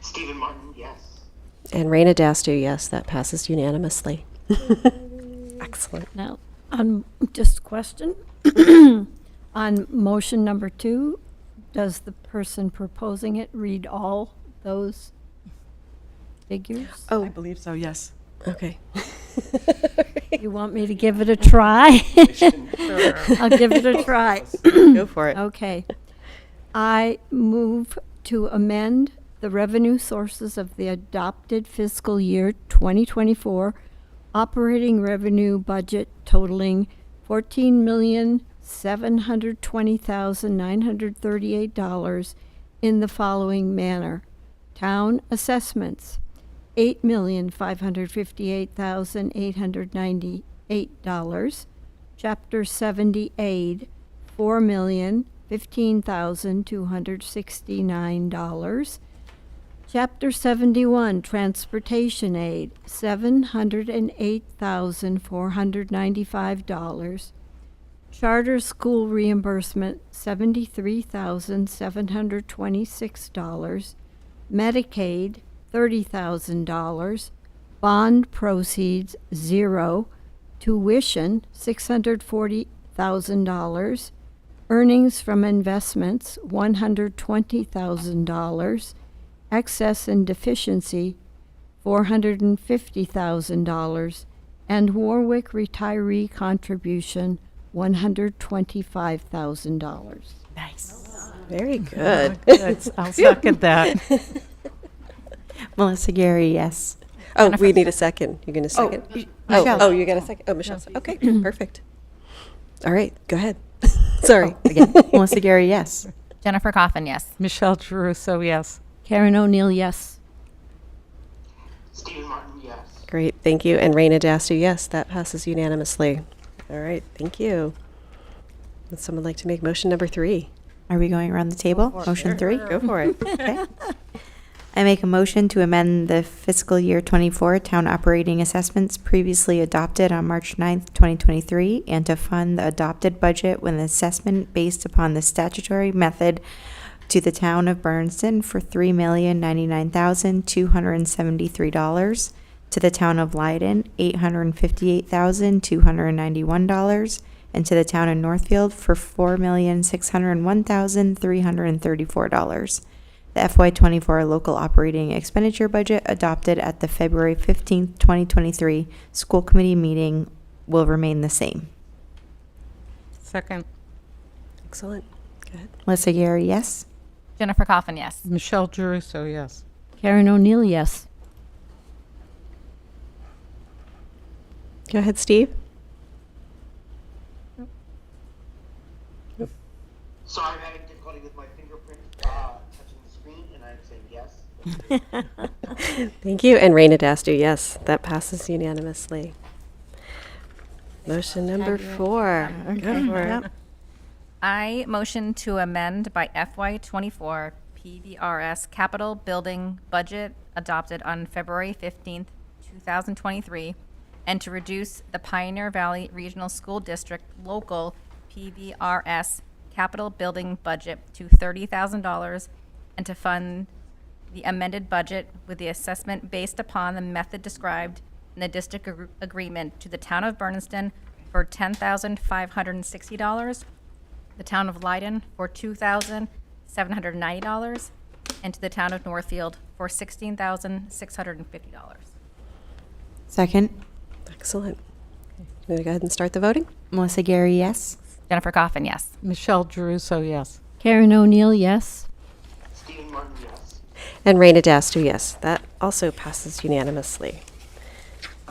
Stephen Martin, yes. And Raina Dastu, yes. That passes unanimously. Excellent. Now, on just a question. On motion number 2, does the person proposing it read all those figures? Oh, I believe so, yes. okay. You want me to give it a try? Sure. I'll give it a try. Go for it. Okay. I move to amend the revenue sources of the adopted fiscal year 2024 operating revenue budget totaling $14,720,938 in the following manner. Town assessments, $8,558,898. Chapter 70 aid, $4,015,269. Chapter 71 transportation aid, $708,495. Charter school reimbursement, $73,726. Medicaid, $30,000. Bond proceeds, 0. Tuition, $640,000. Earnings from investments, $120,000. Excess and deficiency, $450,000. And Warwick retiree contribution, $125,000. Nice. Very good. I'll second that. Melissa Gary, yes. Oh, we need a second. You're going to second? Michelle. You got a second? Oh, Michelle. Okay, perfect. All right, go ahead. Sorry. Again, Melissa Gary, yes. Jennifer Coffin, yes. Michelle Geruso, yes. Karen O'Neill, yes. Stephen Martin, yes. Great, thank you. And Raina Dastu, yes, that passes unanimously. All right, thank you. Would someone like to make motion number 3? Are we going around the table? Motion 3? Go for it. Okay. I make a motion to amend the fiscal year 24 town operating assessments previously adopted on March 9th, 2023, and to fund the adopted budget with an assessment based upon the statutory method to the town of Bernardston for $3,099,273. To the town of Leiden, $858,291. And to the town of Northfield for $4,601,334. The FY24 local operating expenditure budget adopted at the February 15th, 2023 school committee meeting will remain the same. Second. Excellent. Go ahead. Melissa Gary, yes. Jennifer Coffin, yes. Michelle Geruso, yes. Karen O'Neill, yes. Go ahead, Steve. So I'm having difficulty with my fingerprint touching the screen, and I'm saying yes. Thank you. And Raina Dastu, yes. That passes unanimously. Motion number 4. Go for it. I motion to amend by FY24 PVRS capital building budget adopted on February 15th, 2023, and to reduce the Pioneer Valley Regional School District local PVRS capital building budget to $30,000 and to fund the amended budget with the assessment based upon the method described in the district agreement to the town of Bernardston for $10,560, the town of Leiden for $2,790, and to the town of Northfield for $16,650. Second. Excellent. You want to go ahead and start the voting? Melissa Gary, yes. Jennifer Coffin, yes. Michelle Geruso, yes. Karen O'Neill, yes. Stephen Martin, yes. And Raina Dastu, yes. That also passes unanimously.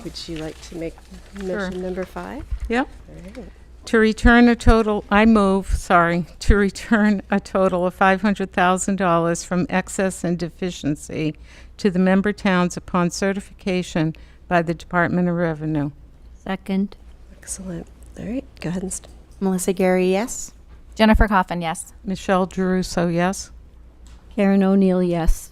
Would you like to make motion number 5? Yep. All right. To return a total, to return a total of $500,000 from excess and deficiency to the member towns upon certification by the Department of Revenue. Second. Excellent. All right. Go ahead and Melissa Gary, yes. Jennifer Coffin, yes. Michelle Geruso, yes. Karen O'Neill, yes.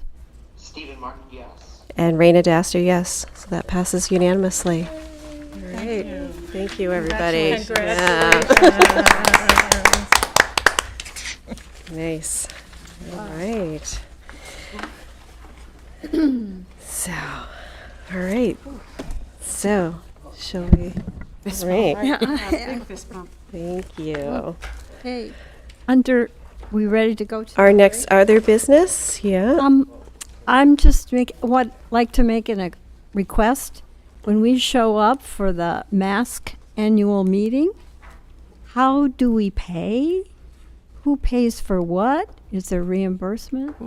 Stephen Martin, yes. And Raina Dastu, yes. So that passes unanimously. All right. Thank you, everybody. Yeah. Nice. All right. So, all right. So, shall we? Great. Big fist bump. Thank you. Hey. We ready to go to Our next other business, yeah. I'm just like to make a request. When we show up for the mask annual meeting, how do we pay? Who pays for what? Is there reimbursement?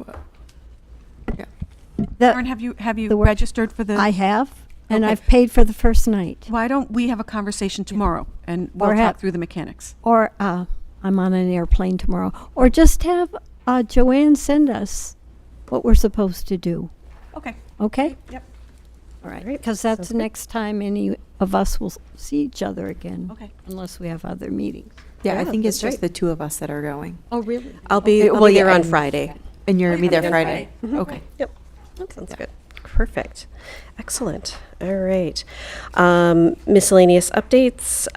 Karen, have you the work- registered for the? I have, and Okay. I've paid for the first night. Why don't we have a conversation tomorrow and we'll Or talk have- through the mechanics? Or I'm on an airplane tomorrow. Or just have Joanne send us what we're supposed to do. Okay. Okay? Yep. All right. Great. Because that's Sounds the good. next time any of us will see each other again. Okay. Unless we have other meetings. Yeah, I Yeah, think it's that's just the two of us that are going. Oh, really? I'll be Okay, well, yeah, there on and- Friday. And you're gonna be there on Friday? Mhm. Okay. Yep. That sounds good. Perfect. Excellent. All right. Miscellaneous updates.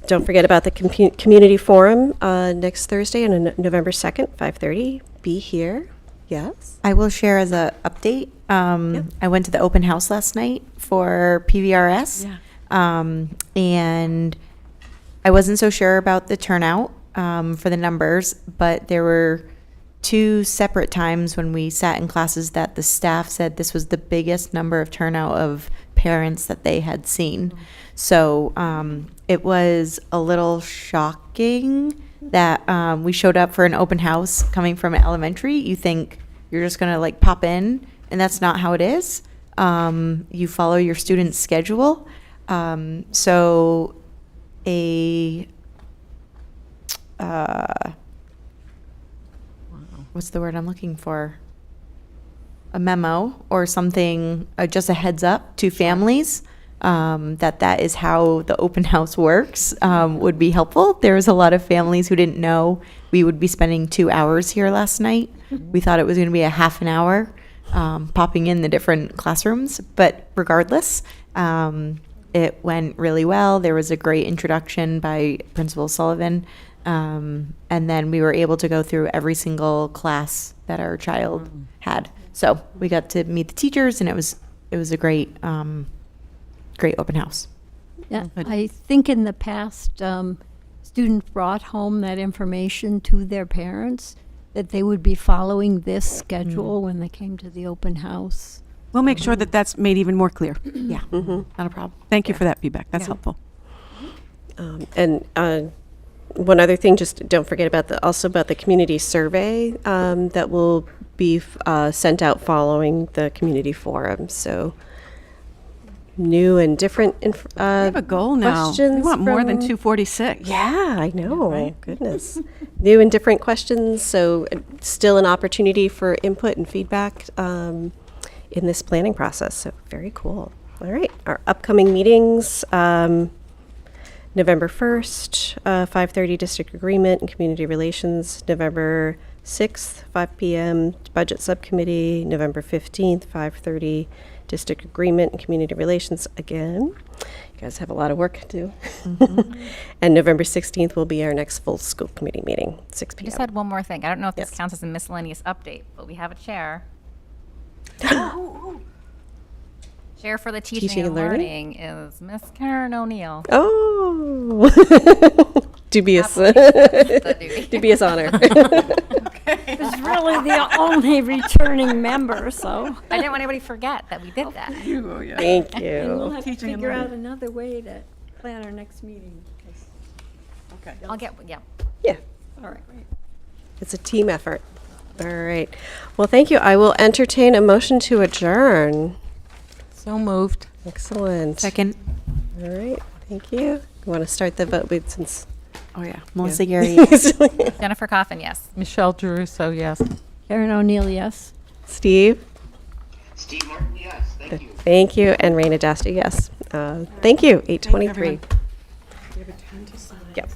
Don't forget about the community forum next Thursday on November 2nd, 5:30. Be here. Yes. I will share as a update. I went to the open house last night for PVRS. Yeah. And I wasn't so sure about the turnout for the numbers, but there were 2 separate times when we sat in classes that the staff said this was the biggest number of turnout of parents that they had seen. So it was a little shocking that we showed up for an open house coming from elementary. You think you're just going to like pop in, and that's not how it is. You follow your student's schedule. So what's the word I'm looking for? A memo or something, just a heads up to families that is how the open house works would be helpful. There was a lot of families who didn't know we would be spending 2 hours here last night. We thought it was going to be a half an hour popping in the different classrooms, but regardless, it went really well. There was a great introduction by Principal Sullivan. And then we were able to go through every single class that our child had. So we got to meet the teachers, and it was it was a great, great open house. Yeah, I think in the past, students brought home that information to their parents, that they would be following this schedule when they came to the open house. We'll make sure that that's made even more clear. Yeah, not a problem. Thank you for that feedback. That's helpful. And one other thing, just don't forget about the community survey that will be sent out following the community forum. So new and different We have a goal now. We questions want more than from- 246. Yeah, I know. right? Goodness. New and different questions. So still an opportunity for input and feedback in this planning process. So very cool. All right. Our upcoming meetings, November 1st, 5:30 district agreement and community relations. November 6th, 5 p.m. budget subcommittee. November 15th, 5:30 district agreement and community relations again. You guys have a lot of work to do. And November 16th will be our next full school committee meeting, 6 I p.m. just had one more thing. I don't know if this Yes. counts as a miscellaneous update, but we have a chair. Chair for the teaching and learning is Miss Karen O'Neill. Oh, dubious, The duty. dubious honor. It's really the only returning member, so. I didn't want anybody to forget that we did that. Thank And we'll you. have to Teaching and figure out learning. another way to plan our next meeting. 'cause- Okay. I'll get, yeah. Yeah, All right. it's a team effort. All right. Well, thank you. I will entertain a motion to adjourn. So moved. Excellent. Second. All right. Thank you. You want to start the vote with since Oh, yeah. Melissa Gary. Jennifer Coffin, yes. Michelle Geruso, yes. Karen O'Neill, yes. Steve? Steve Martin, yes, thank you. Thank you. And Raina Dasta, yes. Thank you. 8:23. everyone. We have a ton to sign. Yep.